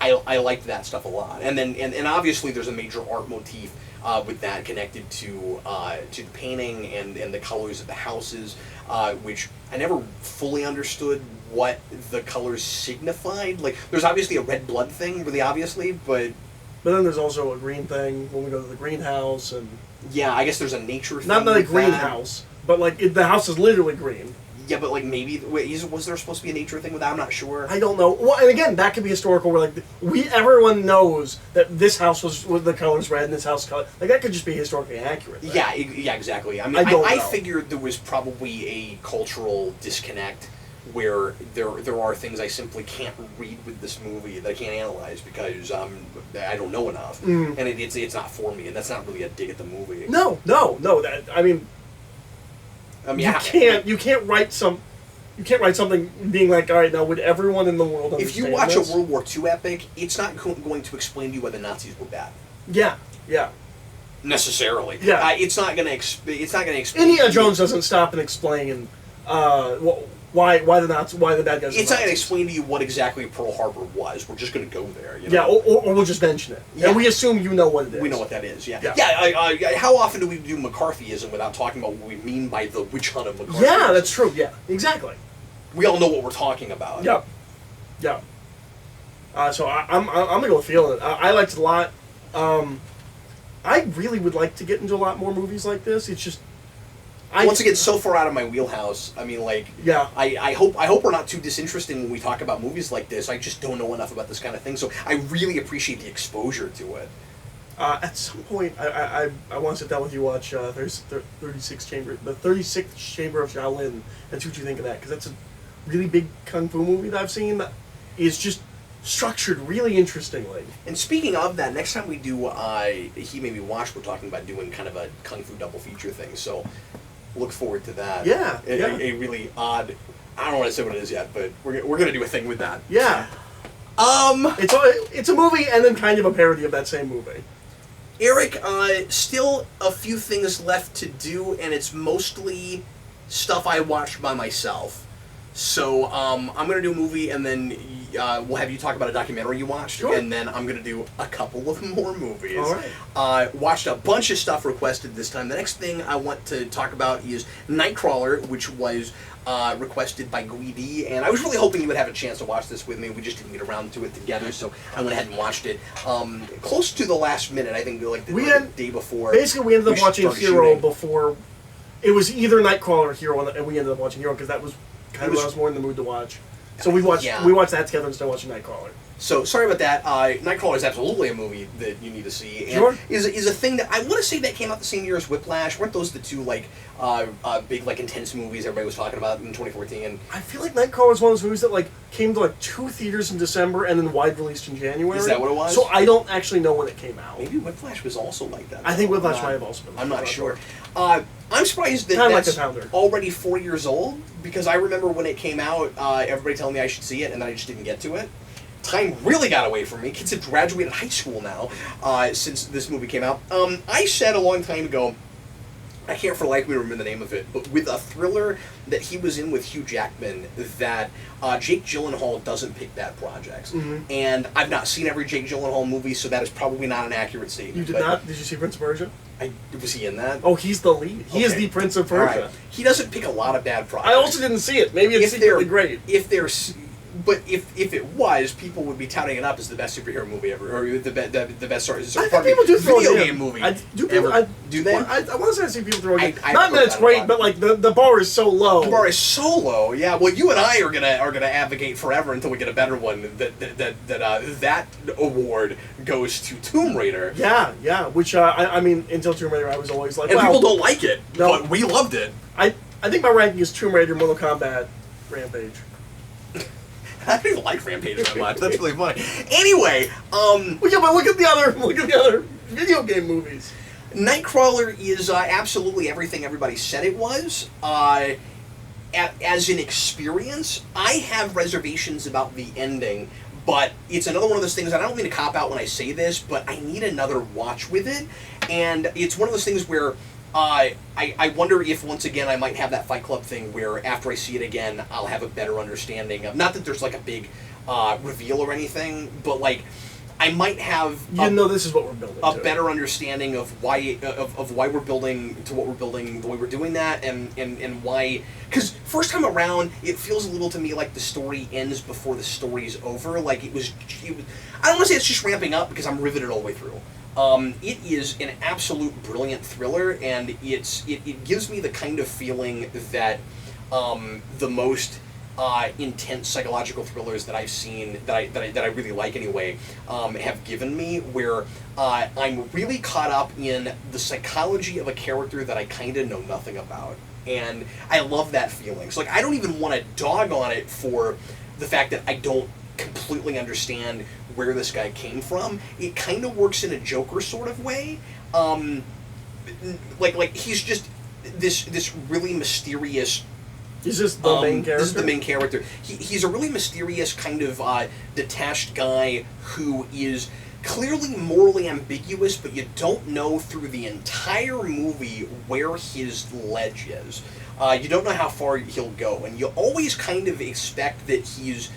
I liked that stuff a lot. And then and obviously there's a major art motif with that connected to the painting and the colors of the houses, which I never fully understood what the colors signified. Like, there's obviously a red blood thing, really obviously, but then there's also a green thing when we go to the greenhouse, and yeah, I guess there's a nature thing. not a with greenhouse, but like the house is literally green. Yeah, but like maybe was there supposed to be a nature thing with that? I'm not sure. I don't know. Well, and again, that could be historical. Where like everyone knows that this house was the colors red and this house color. Like that could just be historically accurate. Right? Yeah, exactly. I mean, I figured there was probably a cultural disconnect where there are things I simply can't read with this movie that I can't analyze because I don't know enough, and it's not for me, and that's not really a dig at the movie. No. That I mean, you can't write something being like, all right, now would everyone in the world understand if you watch this? a World War II epic, it's not going to explain to you why the Nazis were bad. Yeah. Necessarily. Yeah. It's not going to explain. Indiana Jones doesn't stop and explain why the bad guys. It's not going to explain to you what exactly Pearl Harbor was. We're just going to go there. You know? Yeah, or we'll just mention it. Yeah. And we assume you know what it is. We know what that is. Yeah. How often do we do McCarthyism without talking about what we mean by the witch hunt of McCarthyism? Yeah, that's true. Yeah, exactly. We all know what we're talking about. Yeah. So I'm gonna go with feeling it. I liked it a lot. I really would like to get into a lot more movies like this. It's just. Once again, so far out of my wheelhouse. I mean, like, yeah. I hope we're not too disinterested when we talk about movies like this. I just don't know enough about this kind of thing, so I really appreciate the exposure to it. At some point, I want to sit down with you, watch the 36th Chamber of Shaolin, and see what you think of that, because that's a really big kung fu movie that I've seen that is just structured really interestingly. And speaking of that, next time we do He Made Me Watch, we're talking about doing kind of a kung fu double feature thing, so look forward to that. Yeah. A really odd, I don't want to say what it is yet, but we're going to do a thing with that. Yeah. It's a movie and then kind of a parody of that same movie. Eric, still a few things left to do, and it's mostly stuff I watched by myself. So I'm going to do a movie, and then we'll have you talk about a documentary you watched, sure. And then I'm going to do a couple of more movies. All right. Watched a bunch of stuff requested this time. The next thing I want to talk about is Nightcrawler, which was requested by Guidi, and I was really hoping you would have a chance to watch this with me. We just didn't get around to it together, so I went ahead and watched it close to the last minute. I think like the day before. Basically, we ended up watching Hero before. It was either Nightcrawler or Hero, and we ended up watching Hero because that was kind of what I was more in the mood to watch. So we watched that together instead of watching Nightcrawler. So sorry about that. Nightcrawler is absolutely a movie that you need to see. And sure. Is a thing that I want to say that came out the same year as Whiplash. Weren't those the two like big like intense movies everybody was talking about in 2014? I feel like Nightcrawler was one of those movies that like came to like 2 theaters in December and then wide released in January. Is that what it was? So I don't actually know when it came out. Maybe Whiplash was also like that. I think Whiplash might have also been. I'm not sure. I'm surprised that that's already 4 years old, because I remember when it came out, everybody telling me I should see it, and then I just didn't get to it. Time really got away from me. Kids have graduated high school now since this movie came out. I said a long time ago, I can't for life remember the name of it, but with a thriller that he was in with Hugh Jackman, that Jake Gyllenhaal doesn't pick bad projects. Mm-hmm. And I've not seen every Jake Gyllenhaal movie, so that is probably not an accurate statement. You did not? Did you see Prince of Persia? Was he in that? Oh, he's the lead. He is the Prince of Persia. Right. He doesn't pick a lot of bad projects. I also didn't see it. Maybe it's secretly great. But if it was, people would be touting it up as the best superhero movie ever, or the best people do throw video it game movie. Do they? I want to say I see people throwing it. Not that it's great, but like the bar is so low. The bar is so low. Yeah. Well, you and I are gonna advocate forever until we get a better one. That award goes to Tomb Raider. Yeah. Which I mean, until Tomb Raider, I was always like, and people don't like it, but we loved it. I think my ranking is Tomb Raider, Mortal Kombat, Rampage. I don't even like Rampage that much. That's really funny. Anyway, well, yeah, but look at the other video game movies. Nightcrawler is absolutely everything everybody said it was. As an experience, I have reservations about the ending, but it's another one of those things, and I don't mean to cop out when I say this, but I need another watch with it, and it's one of those things where I wonder if, once again, I might have that Fight Club thing where after I see it again, I'll have a better understanding of, not that there's like a big reveal or anything, but like I might have you know this is what we're building a to. better understanding of why we're building to what we're building, the way we're doing that, and why. Because first time around, it feels a little to me like the story ends before the story's over. Like it was I don't want to say it's just ramping up because I'm riveted all the way through. It is an absolute brilliant thriller, and it gives me the kind of feeling that the most intense psychological thrillers that I've seen that I really like anyway have given me, where I'm really caught up in the psychology of a character that I kind of know nothing about, and I love that feeling. So like I don't even want to dog on it for the fact that I don't completely understand where this guy came from. It kind of works in a Joker sort of way, like he's just this really mysterious. He's just the main character? This is the main character. He's a really mysterious kind of detached guy who is clearly morally ambiguous, but you don't know through the entire movie where his ledge is. You don't know how far he'll go, and you always kind of expect that he's...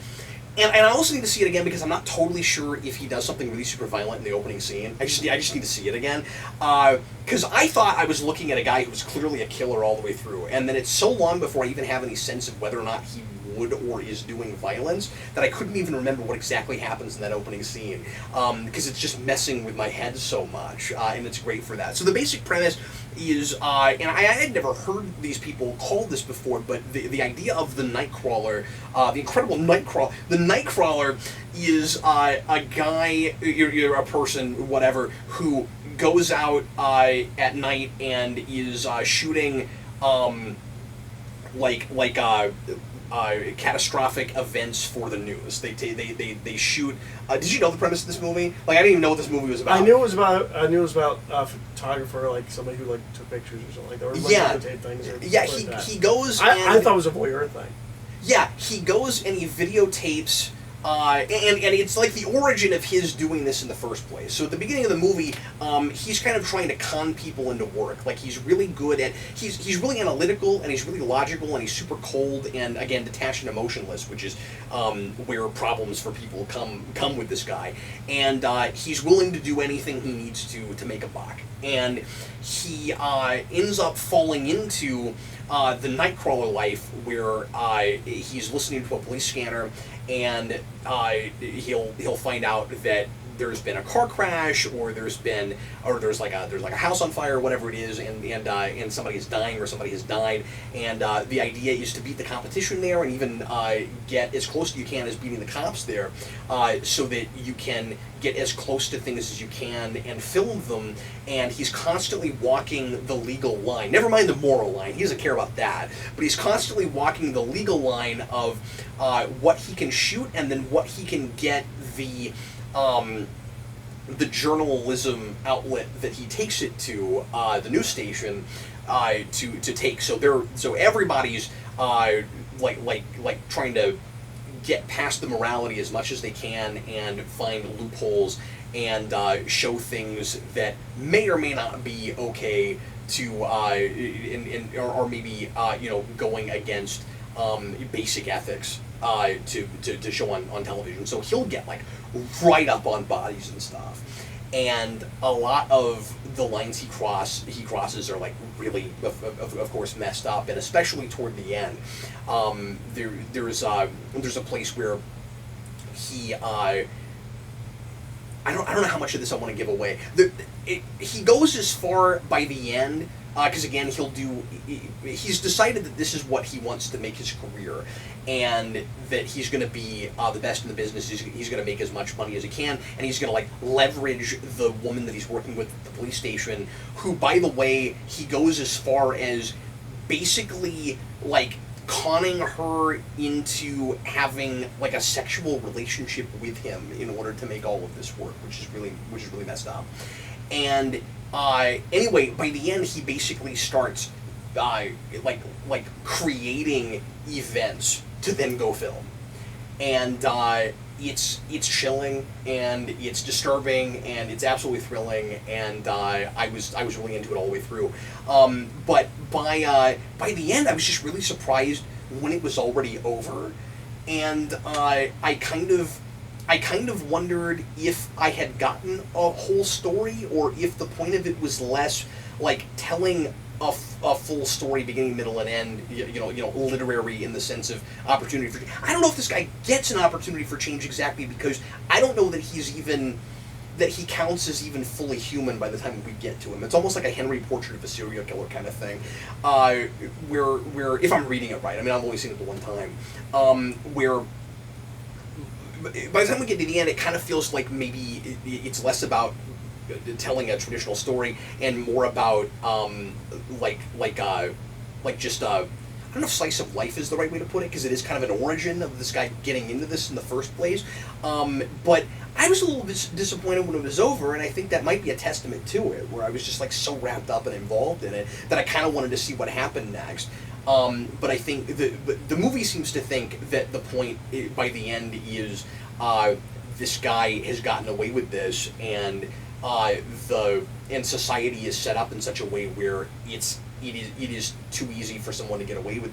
And I also need to see it again because I'm not totally sure if he does something really super violent in the opening scene. I just need to see it again. Because I thought I was looking at a guy who was clearly a killer all the way through. And then it's so long before I even have any sense of whether or not he would or is doing violence that I couldn't even remember what exactly happens in that opening scene. Because it's just messing with my head so much. And it's great for that. So the basic premise is, and I had never heard these people call this before, but the idea of the Nightcrawler, the incredible Nightcrawler, the Nightcrawler is a guy, you're a person, whatever, who goes out at night and is shooting catastrophic events for the news. They shoot. Did you know the premise of this movie? Like I didn't even know what this movie was about. I knew it was about a photographer, like somebody who like took pictures or something like that, or videotape things. Or yeah. He goes. I thought it was a voyeur thing. Yeah, he goes and he videotapes. And it's like the origin of his doing this in the first place. So at the beginning of the movie, he's kind of trying to con people into work. Like he's really good at, he's really analytical and he's really logical and he's super cold and again detached and emotionless, which is where problems for people come with this guy. And he's willing to do anything he needs to make a buck. And he ends up falling into the Nightcrawler life, where he's listening to a police scanner, and he'll find out that there's been a car crash, or there's like a house on fire, or whatever it is, and somebody is dying or somebody has died, and the idea is to beat the competition there, and even get as close as you can as beating the cops there, so that you can get as close to things as you can and film them. And he's constantly walking the legal line. Never mind the moral line. He doesn't care about that. But he's constantly walking the legal line of what he can shoot and then what he can get the journalism outlet that he takes it to, the news station, to take. So everybody's like trying to get past the morality as much as they can and find loopholes and show things that may or may not be okay to or maybe going against basic ethics to show on television. So he'll get like right up on bodies and stuff. And a lot of the lines he crosses are like really, of course, messed up, and especially toward the end, there's a place where he I don't know how much of this I want to give away. He goes as far by the end. Because again, he's decided that this is what he wants to make his career, and that he's going to be the best in the business. He's going to make as much money as he can, and he's going to like leverage the woman that he's working with at the police station, who, by the way, he goes as far as basically like conning her into having like a sexual relationship with him in order to make all of this work, which is really messed up. And anyway, by the end, he basically starts like creating events to then go film, and it's chilling and it's disturbing and it's absolutely thrilling, and I was really into it all the way through. But by the end, I was just really surprised when it was already over, and I kind of wondered if I had gotten a whole story, or if the point of it was less like telling a full story, beginning, middle, and end. You know, literary in the sense of opportunity for. I don't know if this guy gets an opportunity for change exactly, because I don't know that he counts as even fully human by the time we get to him. It's almost like a Henry Portrait of a Serial Killer kind of thing, where if I'm reading it right, I mean I've only seen it the one time, where by the time we get to the end, it kind of feels like maybe it's less about telling a traditional story and more about just I don't know if slice of life is the right way to put it, because it is kind of an origin of this guy getting into this in the first place. But I was a little bit disappointed when it was over, and I think that might be a testament to it, where I was just like so wrapped up and involved in it that I kind of wanted to see what happened next. But I think the movie seems to think that the point by the end is this guy has gotten away with this, and society is set up in such a way where it is too easy for someone to get away with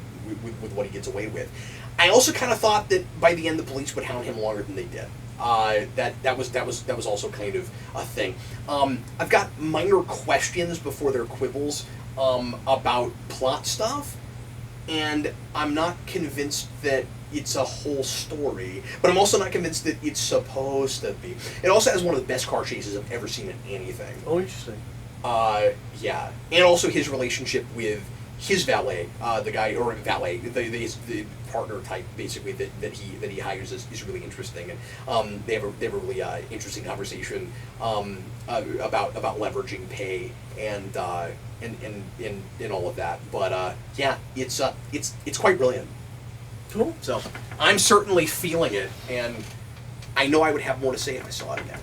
what he gets away with. I also kind of thought that by the end the police would hound him longer than they did. That was also kind of a thing. I've got minor questions before their quibbles about plot stuff, and I'm not convinced that it's a whole story, but I'm also not convinced that it's supposed to be. It also has one of the best car chases I've ever seen in anything. Oh, interesting. Yeah, and also his relationship with his valet, the guy, or valet, the partner type, basically, that he hires is really interesting, and they have a really interesting conversation about leveraging pay and all of that. But yeah, it's quite brilliant. Cool. So I'm certainly feeling it, and I know I would have more to say if I saw it again.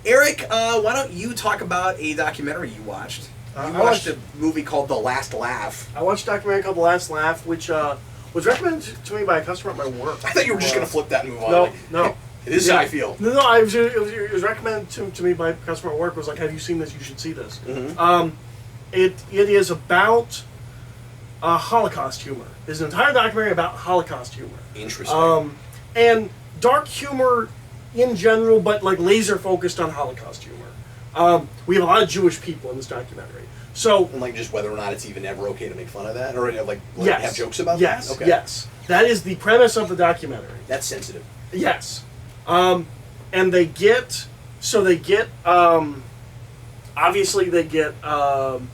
Eric, why don't you talk about a documentary you watched? You watched a movie called The Last Laugh. I watched a documentary called The Last Laugh, which was recommended to me by a customer at my work. I thought you were just going to flip that and move on. No. This is how I feel. No, it was recommended to me by a customer at work. It was like, have you seen this? You should see this. Mm-hmm. It is about Holocaust humor. There's an entire documentary about Holocaust humor. Interesting. And dark humor in general, but like laser focused on Holocaust humor. We have a lot of Jewish people in this documentary. So, and like just whether or not it's even ever okay to make fun of that, or like yes, have jokes about yes, that? Okay. Yes. That is the premise of the documentary. That's sensitive. Yes. And they get, obviously they get, I'm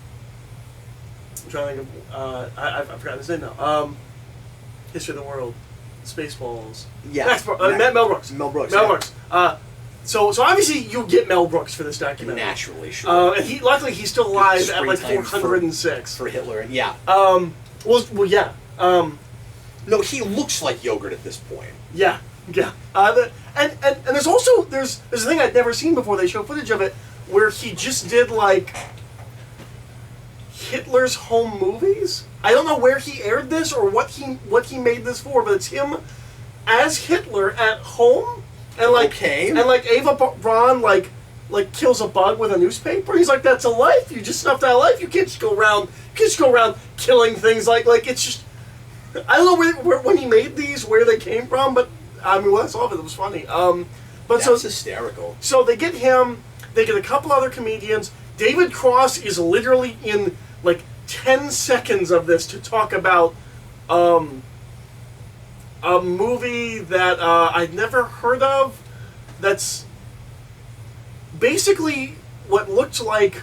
trying to think of, I've forgotten his name now. History of the World, Spaceballs. Yeah. Mel Brooks. Mel Brooks. Mel Brooks. So obviously you get Mel Brooks for this documentary. Naturally, sure. And luckily he's still alive at like 406. For Hitler, and yeah. Well, yeah. No, he looks like yogurt at this point. Yeah. And there's also there's a thing I'd never seen before. They show footage of it where he just did like Hitler's home movies. I don't know where he aired this or what he made this for, but it's him as Hitler at home, and like Ava Braun like kills a bug with a newspaper. He's like, that's a life. You just snuffed out a life. You can't just go around killing things like it's just. I don't know when he made these, where they came from, but I mean, well, that's all of it. It was funny. But that's so hysterical. So they get him. They get a couple other comedians. David Cross is literally in like 10 seconds of this to talk about a movie that I'd never heard of. That's basically what looked like.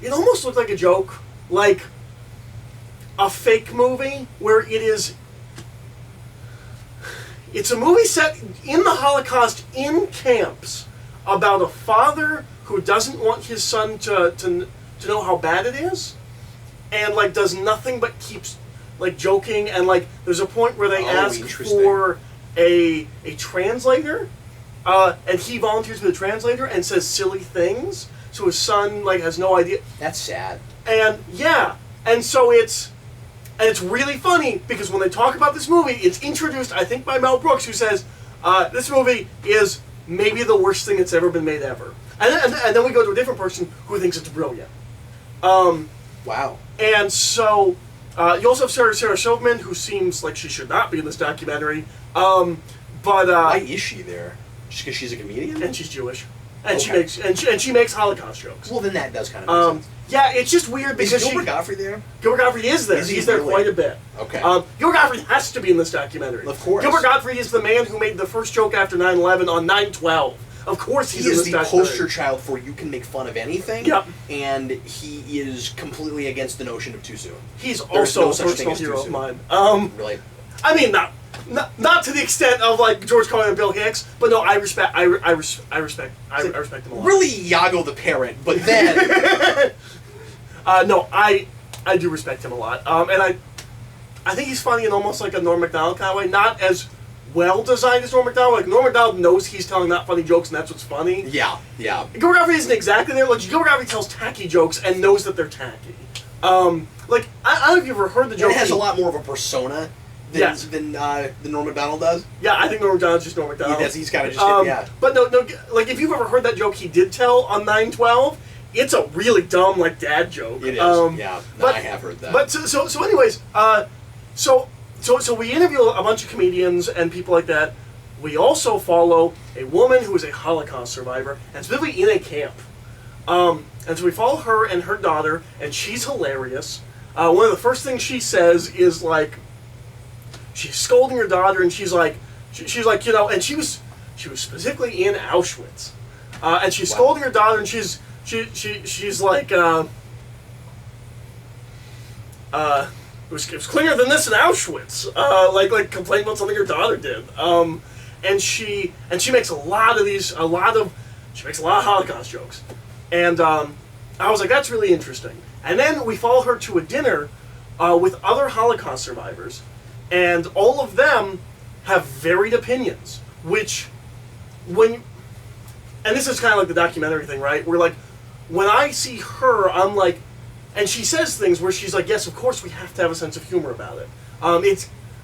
It almost looked like a joke, like a fake movie where it's a movie set in the Holocaust in camps about a father who doesn't want his son to know how bad it is, and like does nothing but keeps like joking, and like there's a point where they ask for a translator, and he volunteers for the translator and says silly things, so his son like has no idea. That's sad. And yeah, and so it's really funny because when they talk about this movie, it's introduced, I think, by Mel Brooks, who says, this movie is maybe the worst thing that's ever been made ever. And then we go to a different person who thinks it's brilliant. Wow. And so You also have Sarah Silverman, who seems like she should not be in this documentary. Why is she there? Just because she's a comedian? And she's Jewish, and she makes Holocaust jokes. Well, then that does kind of make sense. Yeah, it's just weird because is Gilbert Gottfried there? Gilbert Gottfried is there. He's there quite a bit. Okay. Gilbert Gottfried has to be in this documentary. Of course. Gilbert Gottfried is the man who made the first joke after 9/11 on 9/12. Of course he's in this documentary. He is the poster child for you can make fun of anything. Yep. And he is completely against the notion of too soon. He's also a personal hero of mine. Really? I mean, not to the extent of like George Carlin and Bill Hicks, but no, I respect him a lot. Really, Iago the parent, but then no, I do respect him a lot, and I think he's funny in almost like a Norm Macdonald kind of way, not as well designed as Norm Macdonald. Like Norm Macdonald knows he's telling not funny jokes, and that's what's funny. Yeah. Gilbert Gottfried isn't exactly there. Like Gilbert Gottfried tells tacky jokes and knows that they're tacky. Like I don't know if you've ever heard the joke. It has a lot more of a persona. Than Norm Macdonald does. Yeah, I think Norm Macdonald's just Norm Macdonald. He's kind of just yeah. But no, like if you've ever heard that joke he did tell on 9/12, it's a really dumb like dad joke. It is. Yeah, no, I have heard that. But so anyways, so we interview a bunch of comedians and people like that. We also follow a woman who is a Holocaust survivor and specifically in a camp. And so we follow her and her daughter, and she's hilarious. One of the first things she says is like, she's scolding her daughter, and she's like, you know, and she was specifically in Auschwitz, and she's scolding her daughter, and she's like, it was cleaner than this in Auschwitz, like complaining about something her daughter did, and she makes a lot of Holocaust jokes, and I was like, that's really interesting, and then we follow her to a dinner with other Holocaust survivors. And all of them have varied opinions, which, and this is kind of like the documentary thing, right? Where like, when I see her, I'm like, and she says things where she's like, yes, of course we have to have a sense of humor about it.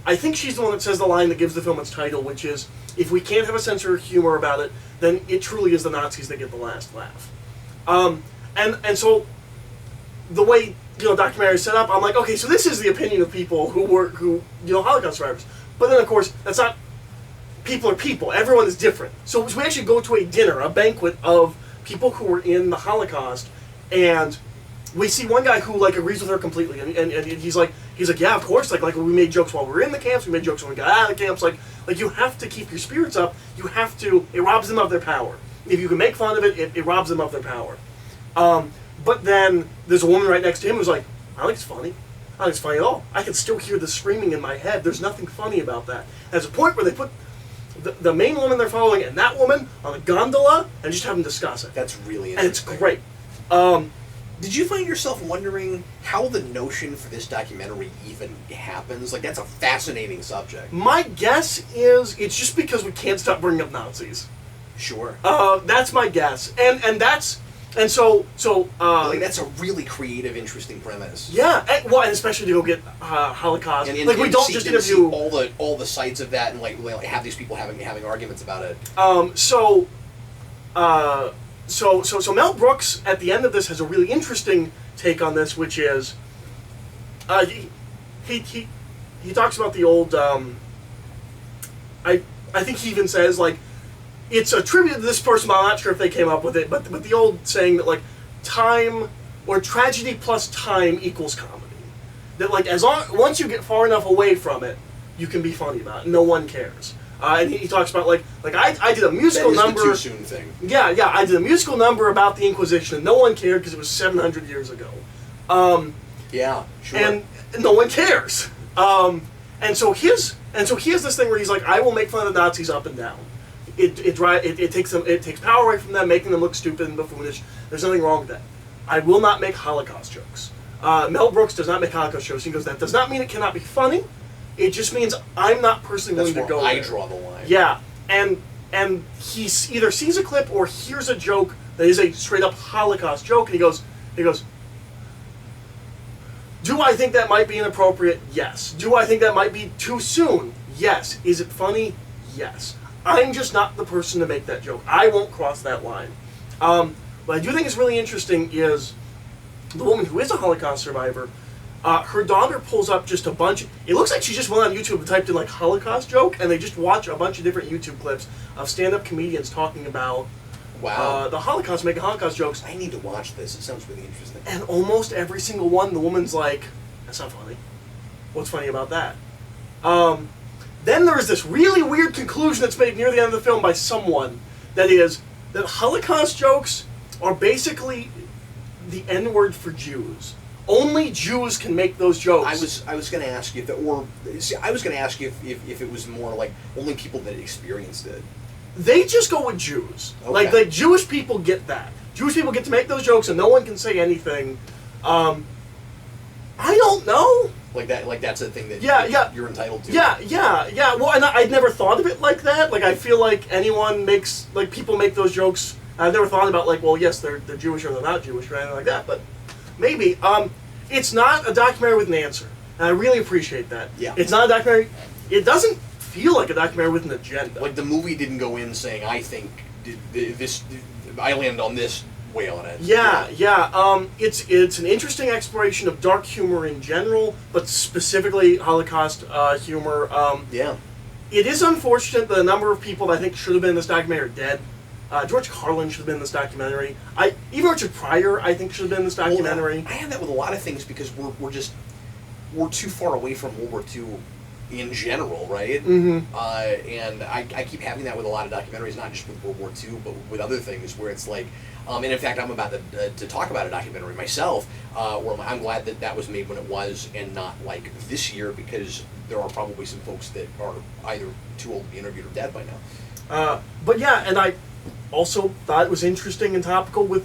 I think she's the one that says the line that gives the film its title, which is, if we can't have a sense of humor about it, then it truly is the Nazis that get the last laugh. And so, the way documentary set up, I'm like, okay, so this is the opinion of people who Holocaust survivors. But then, of course, that's not, people are people. Everyone is different. So we actually go to a dinner, a banquet of people who were in the Holocaust, and we see one guy who, like, agrees with her completely, and he's like, yeah, of course, like we made jokes while we were in the camps, we made jokes when we got out of the camps, like you have to keep your spirits up, it robs them of their power. If you can make fun of it, it robs them of their power. But then there's a woman right next to him who's like, I don't think it's funny. I don't think it's funny at all. I can still hear the screaming in my head. There's nothing funny about that. There's a point where they put the main woman they're following and that woman on a gondola and just have them discuss it. That's really interesting. And it's great. Did you find yourself wondering how the notion for this documentary even happens? Like, that's a fascinating subject. My guess is it's just because we can't stop bringing up Nazis. Sure. That's my guess. And that's... And so like that's a really creative, interesting premise. Yeah, and especially to go get Holocaust. And like we don't just interview all the sides of that and like have these people having arguments about it. So Mel Brooks at the end of this has a really interesting take on this, which is he talks about the old. I think he even says like. It's attributed to this person, but I'm not sure if they came up with it, but the old saying that, like, time, or tragedy plus time equals comedy. That, like, once you get far enough away from it, you can be funny about it. No one cares. And he talks about, like I did a musical number... That is the too soon thing. Yeah, I did a musical number about the Inquisition, and no one cared because it was 700 years ago. Yeah, sure. And no one cares. And so he has this thing where he's like, I will make fun of the Nazis up and down. It takes power away from them, making them look stupid and buffoonish. There's nothing wrong with that. I will not make Holocaust jokes. Mel Brooks does not make Holocaust jokes. He goes, that does not mean it cannot be funny. It just means I'm not personally willing to go there. I draw the line. Yeah, and he either sees a clip or hears a joke that is a straight up Holocaust joke, and he goes, do I think that might be inappropriate? Yes. Do I think that might be too soon? Yes. Is it funny? Yes. I'm just not the person to make that joke. I won't cross that line. What I do think is really interesting is the woman who is a Holocaust survivor Her daughter pulls up just a bunch. It looks like she just went on YouTube and typed in like Holocaust joke, and they just watch a bunch of different YouTube clips of stand-up comedians talking about the Holocaust, making Holocaust jokes. I need to watch this. It sounds really interesting. And almost every single one, the woman's like, "That's not funny. What's funny about that?" Then there is this really weird conclusion that's made near the end of the film by someone that Holocaust jokes are basically the N-word for Jews. Only Jews can make those jokes. I was going to ask you if it was more like only people that experienced it. They just go with Jews. Okay. Like Jewish people get that. Jewish people get to make those jokes, and no one can say anything. I don't know. Like that's a thing that you're entitled to. Yeah. Well, and I'd never thought of it like that. Like, I feel like people make those jokes. I've never thought about, like, well, yes, they're Jewish or they're not Jewish or anything like that, but maybe. It's not a documentary with an answer, and I really appreciate that. Yeah. It's not a documentary. It doesn't feel like a documentary with an agenda. Like, the movie didn't go in saying, I think I landed on this way on it. Yeah. It's an interesting exploration of dark humor in general, but specifically Holocaust humor. Yeah. It is unfortunate that a number of people that I think should have been in this documentary are dead. George Carlin should have been in this documentary. Even Richard Pryor, I think, should have been in this documentary. Well, I have that with a lot of things because we're too far away from World War II in general, right? Mm-hmm. And I keep having that with a lot of documentaries, not just with World War II, but with other things where it's like, and in fact, I'm about to talk about a documentary myself, where I'm glad that was made when it was and not like this year, because there are probably some folks that are either too old to be interviewed or dead by now. But yeah, and I also thought it was interesting and topical with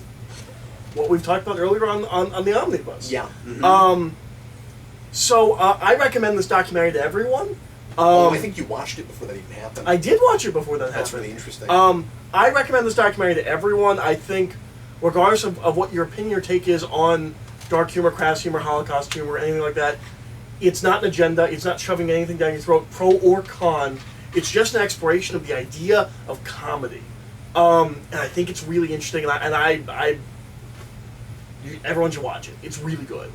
what we've talked about earlier on the Omnibus. Yeah. Mm-hmm. So I recommend this documentary to everyone. I think you watched it before that even happened. I did watch it before that happened. That's really interesting. I recommend this documentary to everyone. I think, regardless of what your opinion or take is on dark humor, crass humor, Holocaust humor, anything like that, it's not an agenda. It's not shoving anything down your throat, pro or con. It's just an exploration of the idea of comedy. And I think it's really interesting, and everyone should watch it. It's really good.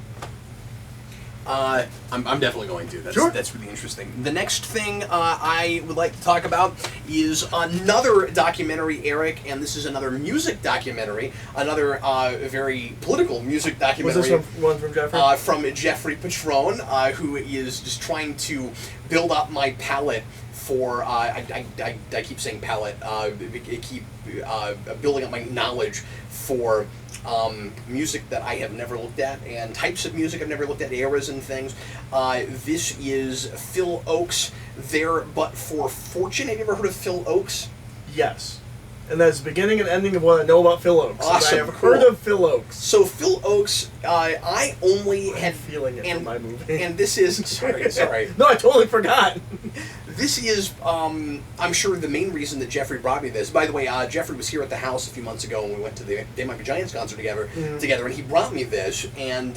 I'm definitely going to. Sure. That's really interesting. The next thing I would like to talk about is another documentary, Eric, and this is another music documentary, another very political music documentary. Was this one from Jeffrey? From Jeffrey Patron, who is just trying to build up my palette for, I keep saying palette, keep building up my knowledge for music that I have never looked at, and types of music I've never looked at, eras and things. This is Phil Ochs, There But For Fortune. Have you ever heard of Phil Ochs? Yes. And that's the beginning and ending of what I know about Phil Ochs. Awesome. I have heard of Phil Ochs. So Phil Ochs, I only had... feeling it from my movie. And this is... Sorry. No, I totally forgot. This is, I'm sure, the main reason that Jeffrey brought me this. By the way, Jeffrey was here at the house a few months ago, and we went to the They Might Be Giants concert together, and he brought me this. And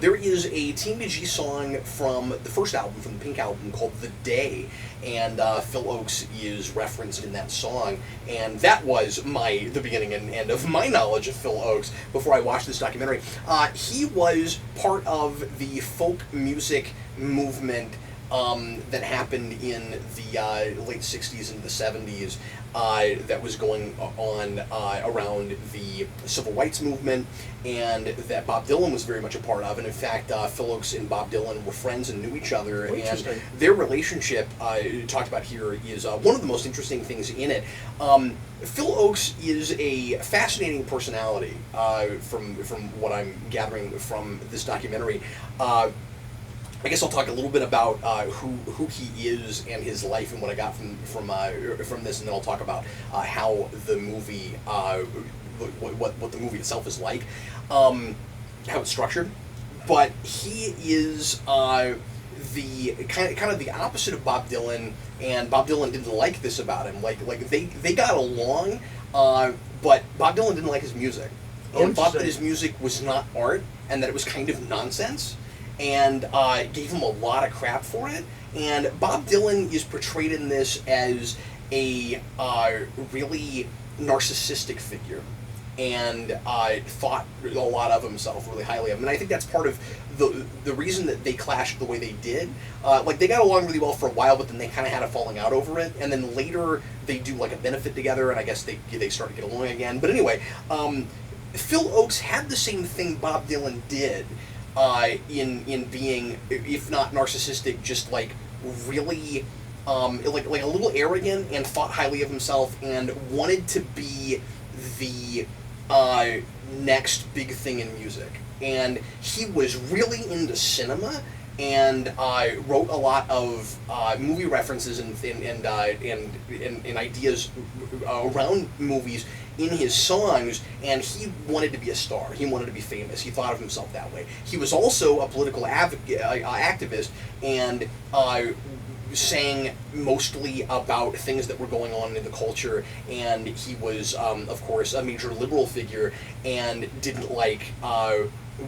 there is a Team BG song from the first album, from the Pink album, called The Day, and Phil Ochs is referenced in that song. And that was the beginning and end of my knowledge of Phil Ochs before I watched this documentary. He was part of the folk music movement that happened in the late 60s and the 70s that was going on around the civil rights movement, and that Bob Dylan was very much a part of. And in fact, Phil Ochs and Bob Dylan were friends and knew each other, and their relationship, talked about here, is one of the most interesting things in it. Phil Ochs is a fascinating personality, from what I'm gathering from this documentary. I guess I'll talk a little bit about who he is and his life and what I got from this, and then I'll talk about how the movie, what the movie itself is like, how it's structured. But he is the kind of the opposite of Bob Dylan, and Bob Dylan didn't like this about him. Like they got along, but Bob Dylan didn't like his music, and thought that his music was not art and that it was kind of nonsense, and gave him a lot of crap for it. And Bob Dylan is portrayed in this as a really narcissistic figure. and thought a lot of himself, really highly of him. And I think that's part of the reason that they clashed the way they did. Like, they got along really well for a while, but then they kind of had a falling out over it. And then later, they do, like, a benefit together, and I guess they start to get along again. But anyway, Phil Ochs had the same thing Bob Dylan did in being, if not narcissistic, just, like, really... like a little arrogant, and thought highly of himself, and wanted to be the next big thing in music. And he was really into cinema, and wrote a lot of movie references and ideas around movies in his songs, and he wanted to be a star. He wanted to be famous. He thought of himself that way. He was also a political activist, and sang mostly about things that were going on in the culture, and he was, of course, a major liberal figure, and didn't like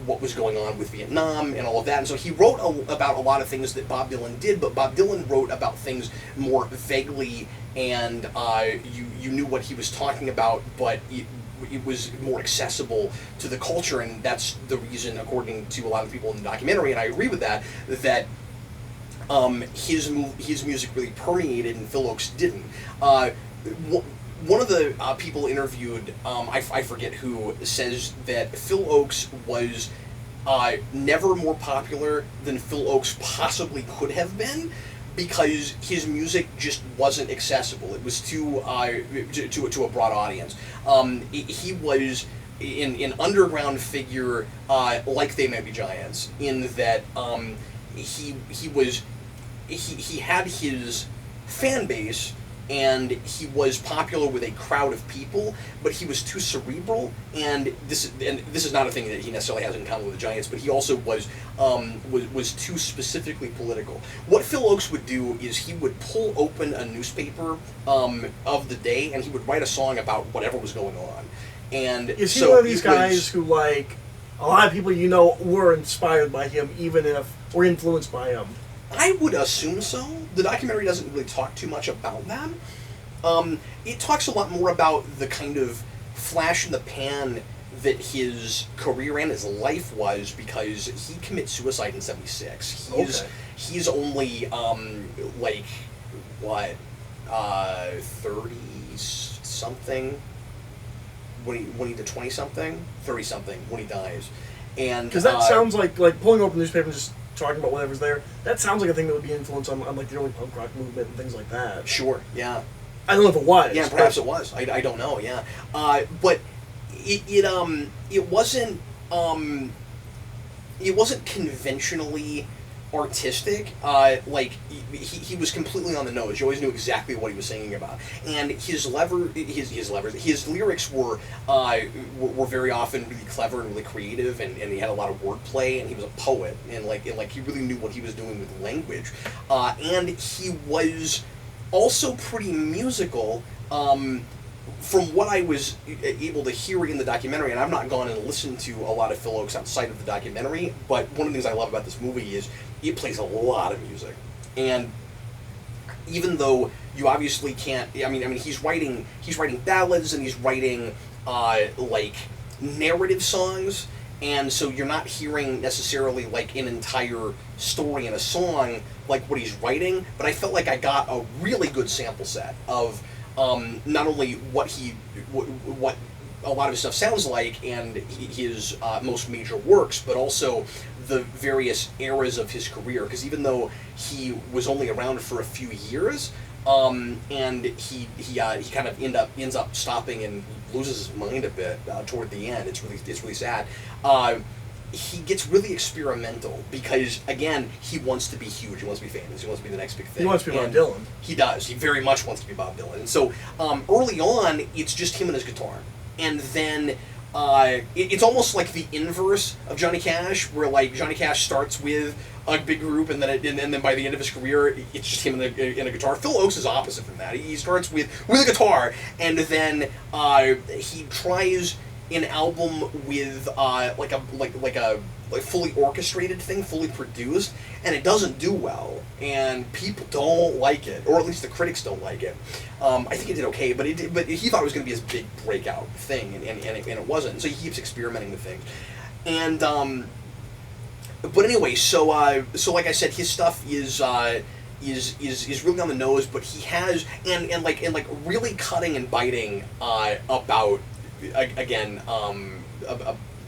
what was going on with Vietnam and all of that. And so he wrote about a lot of things that Bob Dylan did, but Bob Dylan wrote about things more vaguely, and you knew what he was talking about, but it was more accessible to the culture, and that's the reason, according to a lot of people in the documentary, and I agree with that, that his music really permeated and Phil Ochs didn't. One of the people interviewed, I forget who, says that Phil Ochs was never more popular than Phil Ochs possibly could have been, because his music just wasn't accessible. It was too to a broad audience. He was an underground figure, like They Might Be Giants, in that he had his fan base, and he was popular with a crowd of people, but he was too cerebral, and this is not a thing that he necessarily has in common with the Giants, but he also was too specifically political. What Phil Ochs would do is he would pull open a newspaper of the day, and he would write a song about whatever was going on. And is he one of these guys who, like, a lot of people were inspired by him, or influenced by him? I would assume so. The documentary doesn't really talk too much about that. It talks a lot more about the kind of flash in the pan that his career and his life was, because he commits suicide in '76. He's only 30-something when he did 20-something, 30-something when he dies, and because that sounds like pulling open the newspaper and just talking about whatever's there. That sounds like a thing that would be influenced on like the early punk rock movement and things like that. Sure, yeah. I don't know if it was. Yeah, perhaps it was. I don't know. Yeah, but it wasn't conventionally artistic. Like he was completely on the nose. You always knew exactly what he was singing about, and his lyrics were very often really clever and really creative, and he had a lot of wordplay, and he was a poet, and he really knew what he was doing with language, and he was also pretty musical. From what I was able to hear in the documentary, and I've not gone and listened to a lot of Phil Ochs outside of the documentary, but one of the things I love about this movie is it plays a lot of music. And even though you obviously can't, I mean he's writing ballads, and he's writing narrative songs, and so you're not hearing necessarily like an entire story in a song like what he's writing, but I felt like I got a really good sample set of not only what a lot of his stuff sounds like and his most major works, but also the various eras of his career. Because even though he was only around for a few years, and he kind of ends up stopping and loses his mind a bit toward the end. It's really sad. He gets really experimental because, again, he wants to be huge. He wants to be famous. He wants to be the next big thing. He wants to be Bob Dylan. He does. He very much wants to be Bob Dylan. And so early on, it's just him and his guitar. And then it's almost like the inverse of Johnny Cash, where like Johnny Cash starts with a big group, and then by the end of his career, it's just him and a guitar. Phil Ochs is opposite from that. He starts with a guitar, and then he tries an album with like a fully orchestrated thing, fully produced, and it doesn't do well, and people don't like it, or at least the critics don't like it. I think it did okay, but he thought it was going to be his big breakout thing, and it wasn't. And so he keeps experimenting with things, and but anyway, so like I said, his stuff is really on the nose, but he has and really cutting and biting about again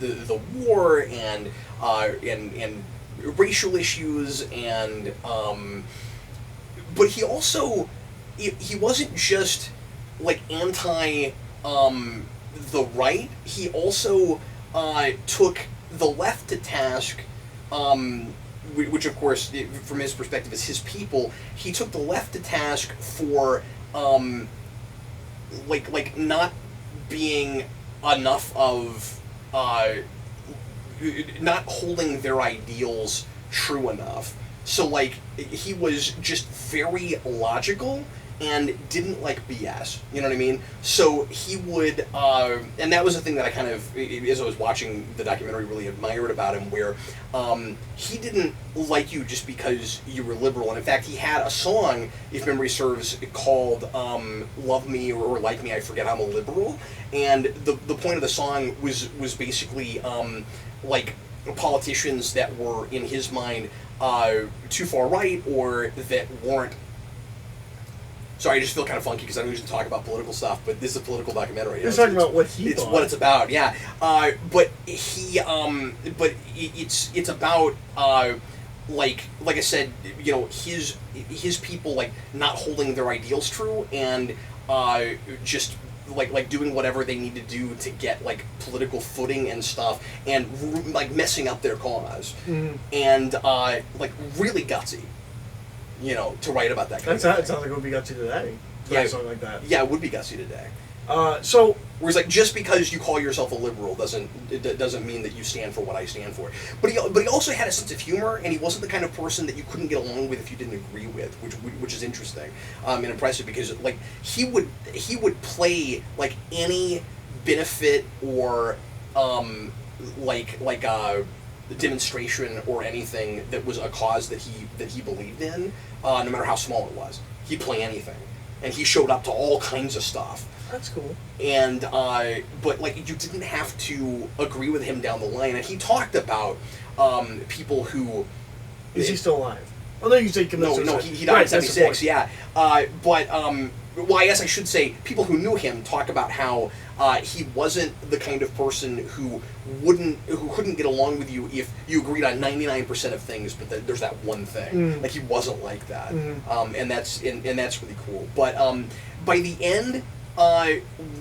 the war and racial issues and but he also he wasn't just like anti the right. He also took the left to task. Which, of course, from his perspective, is his people. He took the left to task for, like not being enough of, not holding their ideals true enough. So, like, he was just very logical and didn't like BS. You know what I mean? So he would, and that was the thing that I kind of, as I was watching the documentary, really admired about him, where he didn't like you just because you were liberal. And in fact, he had a song, if memory serves, called "Love Me" or "Like Me." I forget. I'm a liberal, and the point of the song was basically like politicians that were in his mind too far right or that weren't. Sorry, I just feel kind of funky because I don't usually talk about political stuff, but this is a political documentary. You're talking about what he It's thought. what it's about, yeah. But he, but it's about, like I said, you know, his people like not holding their ideals true and just like doing whatever they need to do to get like political footing and stuff and like messing up their cause and like really gutsy. You know, to write about that kind of thing. It sounds like it would be gutsy today. Yeah, something like that. Yeah, it would be gutsy today. So, whereas, like, just because you call yourself a liberal doesn't mean that you stand for what I stand for. But he also had a sense of humor, and he wasn't the kind of person that you couldn't get along with if you didn't agree with, which is interesting and impressive because, like, he would play like any benefit or demonstration or anything that was a cause that he believed in, no matter how small it was. He'd play anything, and he showed up to all kinds of stuff. That's cool. And but like you didn't have to agree with him down the line. And he talked about people who is he still alive? Oh no, you say no, he died in '76. Yeah, but well, I guess I should say people who knew him talk about how he wasn't the kind of person who couldn't get along with you if you agreed on 99% of things, but there's that one thing. Like he wasn't like that, and that's really cool. But by the end,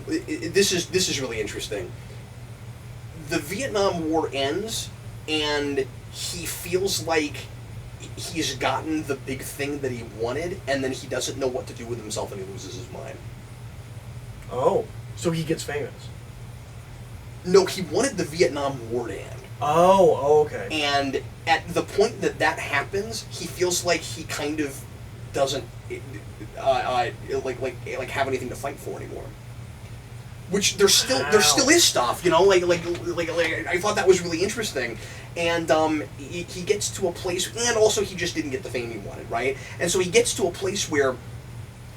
this is really interesting. The Vietnam War ends, and he feels like he's gotten the big thing that he wanted, and then he doesn't know what to do with himself, and he loses his mind. Oh, so he gets famous. No, he wanted the Vietnam War to end. Oh, okay. And at the point that happens, he feels like he kind of doesn't like have anything to fight for anymore. Which there still is stuff, you know, like I thought that was really interesting, and he gets to a place, and also he just didn't get the fame he wanted, right? And so he gets to a place where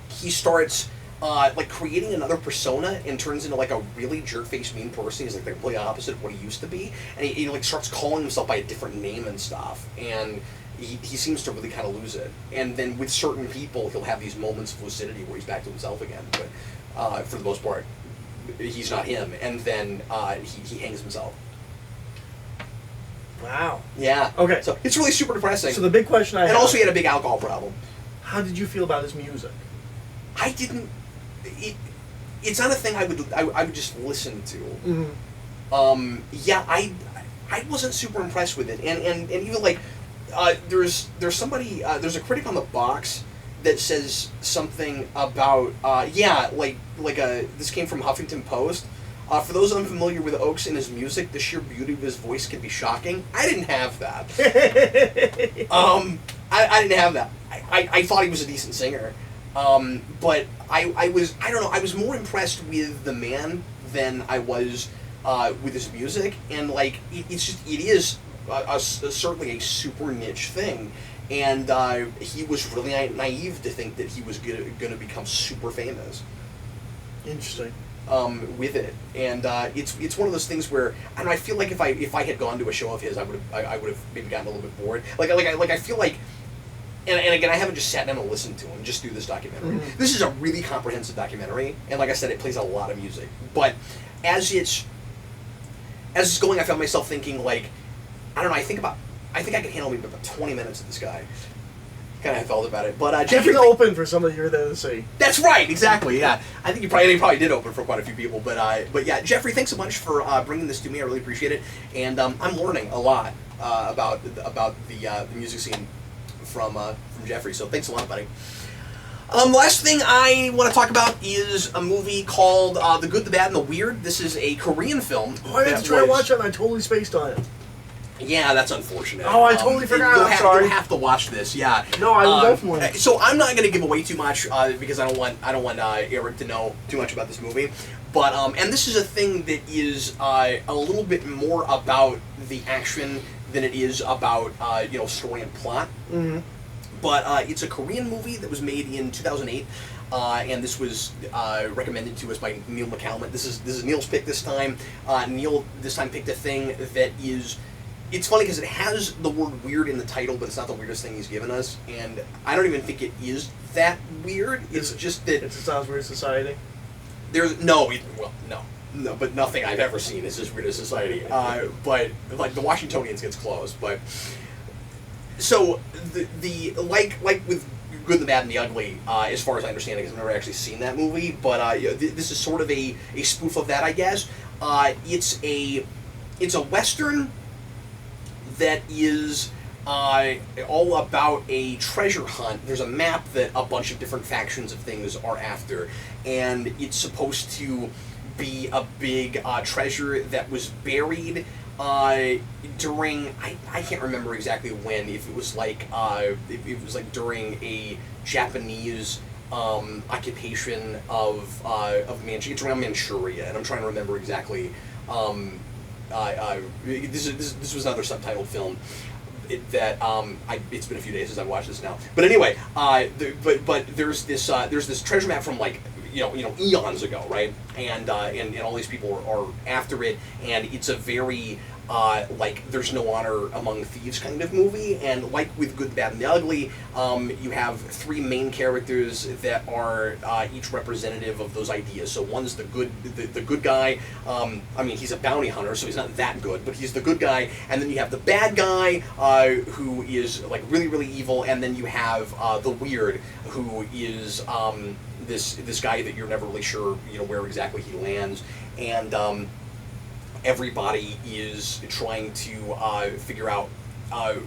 he starts like creating another persona and turns into like a really jerk-faced mean person. He's like the complete opposite of what he used to be, and he like starts calling himself by a different name and stuff, and he seems to really kind of lose it. And then with certain people, he'll have these moments of lucidity where he's back to himself again, but for the most part, he's not him, and then he hangs himself. Wow. Yeah. Okay. So it's really super depressing. So the big question I have... And also he had a big alcohol problem. How did you feel about his music? I didn't... It's not a thing I would just listen to. Mm-hmm. Yeah, I wasn't super impressed with it. And even like, there's somebody, there's a critic on the box that says something about this came from Huffington Post. For those unfamiliar with Ochs and his music, the sheer beauty of his voice can be shocking. I didn't have that. I didn't have that. I thought he was a decent singer, but I was more impressed with the man than I was with his music, and like it is certainly a super niche thing. And he was really naive to think that he was going to become super famous. Interesting. With it, and it's one of those things where I don't know, I feel like if I had gone to a show of his, I would have maybe gotten a little bit bored. I feel like, and again, I haven't just sat down and listened to him just through this documentary. Mm-hmm. This is a really comprehensive documentary, and like I said, it plays a lot of music. But as it's going, I found myself thinking like, I don't know, I think I can handle maybe about 20 minutes of this guy. Kind of felt about it, but Jeffrey opened for somebody you're there to see. That's right, exactly. Yeah, I think he probably did open for quite a few people, but yeah, Jeffrey, thanks so much for bringing this to me. I really appreciate it, and I'm learning a lot about the music scene from Jeffrey. So thanks a lot, buddy. Last thing I want to talk about is a movie called The Good, the Bad, and the Weird. This is a Korean film. Oh, I had to try to watch it, and I totally spaced on it. Yeah, that's unfortunate. Oh, I totally forgot. I'm sorry. You'll have to watch this. Yeah. No, I will definitely. So I'm not going to give away too much because I don't want Eric to know too much about this movie. But and this is a thing that is a little bit more about the action than it is about story and plot. Mm-hmm. But it's a Korean movie that was made in 2008. And this was recommended to us by Neil McCallum. This is Neil's pick this time. Neil this time picked a thing that is. It's funny because it has the word weird in the title, but it's not the weirdest thing he's given us. And I don't even think it is that weird. It's just that... It's a Sounds Weird Society? No, but nothing I've ever seen is as weird as Society. But, like, the Washingtonians gets close. But, so, like with Good, the Bad, and the Ugly, as far as I understand it, because I've never actually seen that movie, but this is sort of a spoof of that, I guess. It's a Western that is all about a treasure hunt. There's a map that a bunch of different factions of things are after, and it's supposed to be a big treasure that was buried during I can't remember exactly when. If it was like during a Japanese occupation of Manchuria. It's around Manchuria, and I'm trying to remember exactly. This was another subtitled film it's been a few days since I've watched this now. But anyway, but there's this treasure map from like eons ago, right? And all these people are after it, and it's a very there's no honor among thieves kind of movie. And like with Good, Bad, and the Ugly, you have three main characters that are each representative of those ideas. So one's the good guy. He's a bounty hunter, so he's not that good, but he's the good guy. And then you have the bad guy, who is like really, really evil. And then you have the weird, who is this guy that you're never really sure where exactly he lands. And everybody is trying to figure out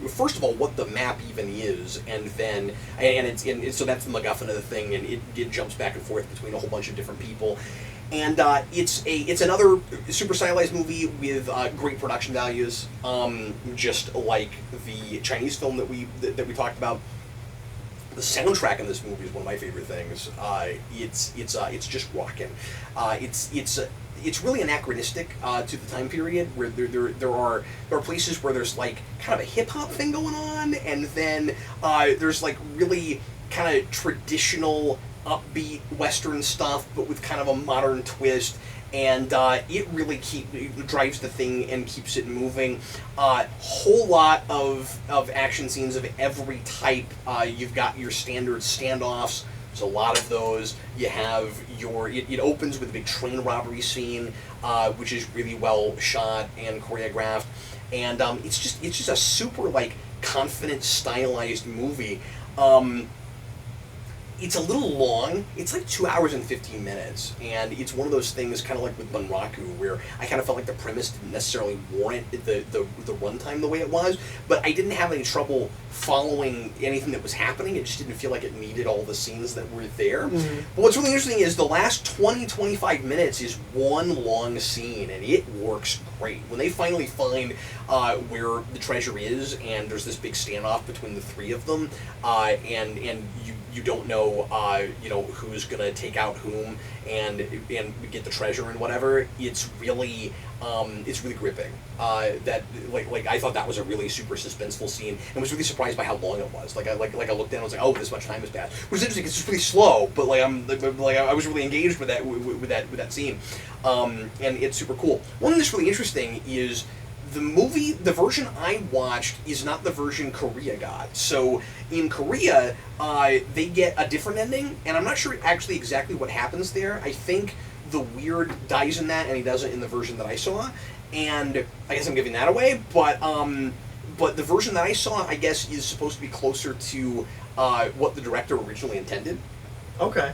first of all what the map even is, and then so that's the MacGuffin of the thing, and it jumps back and forth between a whole bunch of different people. And it's another super stylized movie with great production values, just like the Chinese film that we talked about. The soundtrack in this movie is one of my favorite things. It's just rocking. It's really anachronistic to the time period, where there are places where there's like kind of a hip hop thing going on, and then there's like really kind of traditional upbeat Western stuff, but with kind of a modern twist. And it really drives the thing and keeps it moving. Whole lot of action scenes of every type. You've got your standard standoffs. There's a lot of those. You have it opens with a big train robbery scene, which is really well shot and choreographed. And it's just a super like confident, stylized movie. It's a little long. It's like 2 hours and 15 minutes, and it's one of those things, kind of like with Bunraku, where I kind of felt like the premise didn't necessarily warrant the runtime the way it was, but I didn't have any trouble following anything that was happening. It just didn't feel like it needed all the scenes that were there. Mm-hmm. But what's really interesting is the last 20-25 minutes is one long scene, and it works great. When they finally find where the treasure is, and there's this big standoff between the three of them, and you don't know who's gonna take out whom and get the treasure and whatever. It's really gripping. That like I thought that was a really super suspenseful scene, and was really surprised by how long it was. I looked down and was like, oh, this much time has passed. Which is interesting. It's just really slow, but I was really engaged with that scene, and it's super cool. One thing that's really interesting is the version I watched is not the version Korea got. So in Korea, they get a different ending, and I'm not sure actually exactly what happens there. I think the Weird dies in that, and he doesn't in the version that I saw. And I guess I'm giving that away, but the version that I saw, I guess, is supposed to be closer to what the director originally intended. Okay.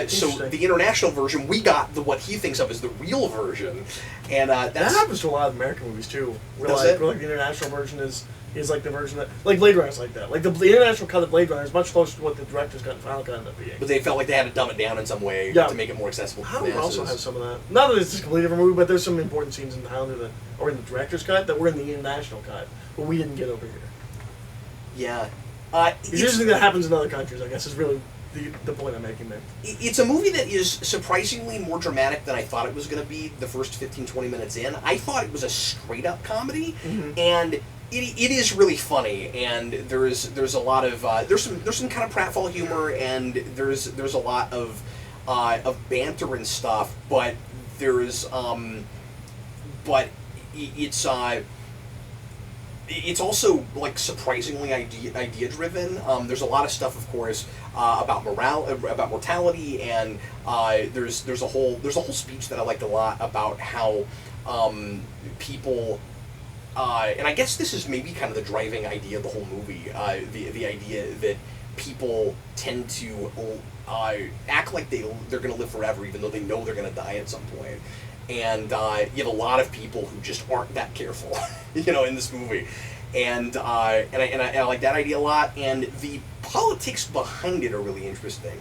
So the international version, we got what he thinks of as the real version, and that happens to a lot of American movies too. Where the international version is like the version that Blade Runner's like that. Like the international cut of Blade Runner is much closer to what the director's cut and final cut ended up being. But they felt like they had to dumb it down in some way to make it more accessible. Hound also has some of that. Not that it's a completely different movie, but there's some important scenes in the Hound that are in the director's cut that were in the international cut, but we didn't get over here. Yeah. It's usually that happens in other countries, I guess, is really the point I'm making there. It's a movie that is surprisingly more dramatic than I thought it was going to be the first 15-20 minutes in. I thought it was a straight-up comedy, and it is really funny, and there's a lot of there's some kind of pratfall humor, and there's a lot of banter and stuff, but it's also like surprisingly idea driven. There's a lot of stuff, of course, about mortality, and there's a whole speech that I liked a lot about how people. And I guess this is maybe kind of the driving idea of the whole movie. The idea that people tend to act like they're going to live forever, even though they know they're going to die at some point. And you have a lot of people who just aren't that careful, in this movie, and I like that idea a lot. And the politics behind it are really interesting.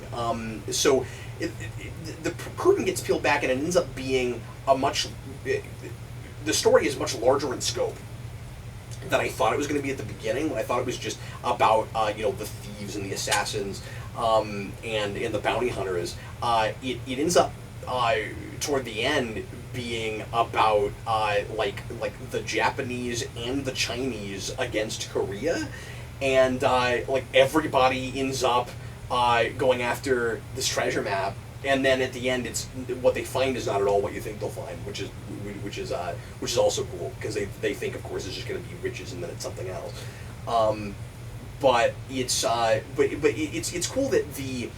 So the curtain gets peeled back, and it ends up being the story is much larger in scope than I thought it was going to be at the beginning. When I thought it was just about the thieves and the assassins and the bounty hunters. It ends up toward the end being about like the Japanese and the Chinese against Korea, and like everybody ends up going after this treasure map, and then at the end it's what they find is not at all what you think they'll find, which is also cool, because they think, of course, it's just going to be riches, and then it's something else. But it's it's cool that the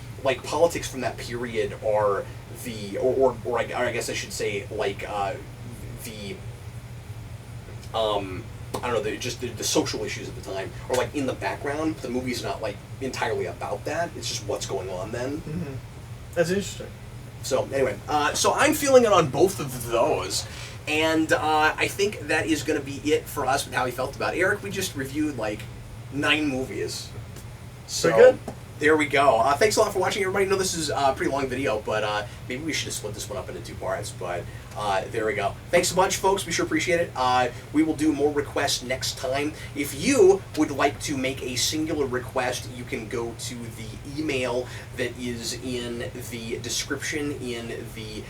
politics from that period are or I guess I should say I don't know, the social issues at the time are in the background. The movie's not entirely about that. It's just what's going on then. Mm-hmm. That's interesting. So anyway, so I'm feeling it on both of those, and I think that is going to be it for us with how we felt about it. Eric, we just reviewed 9 movies. So pretty good. There we go. Thanks a lot for watching, everybody. I know this is a pretty long video, but maybe we should have split this one up into 2 parts, but there we go. Thanks so much, folks. We sure appreciate it. We will do more requests next time. If you would like to make a singular request, you can go to the email that is in the description in the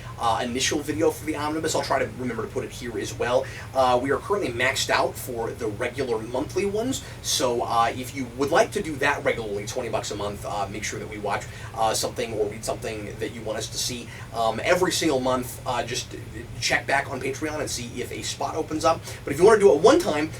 initial video for the Omnibus. I'll try to remember to put it here as well. We are currently maxed out for the regular monthly ones, so if you would like to do that regularly, $20 a month, make sure that we watch something or read something that you want us to see every single month. Just check back on Patreon and see if a spot opens up. But if you want to do it one time,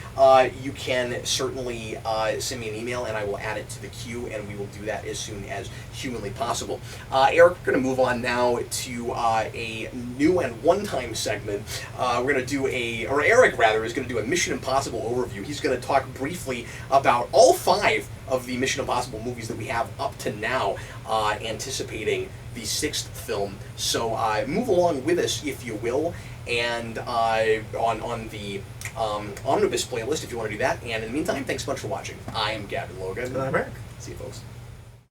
you can certainly send me an email, and I will add it to the queue, and we will do that as soon as humanly possible. Eric, we're going to move on now to a new and one-time segment. We're going to do Eric rather is going to do a Mission Impossible overview. He's going to talk briefly about all 5 of the Mission Impossible movies that we have up to now, anticipating the 6th film. So move along with us, if you will, and on the Omnibus playlist if you want to do that. And in the meantime, thanks so much for watching. I am Gavin Logan. And I'm Eric. See you, folks.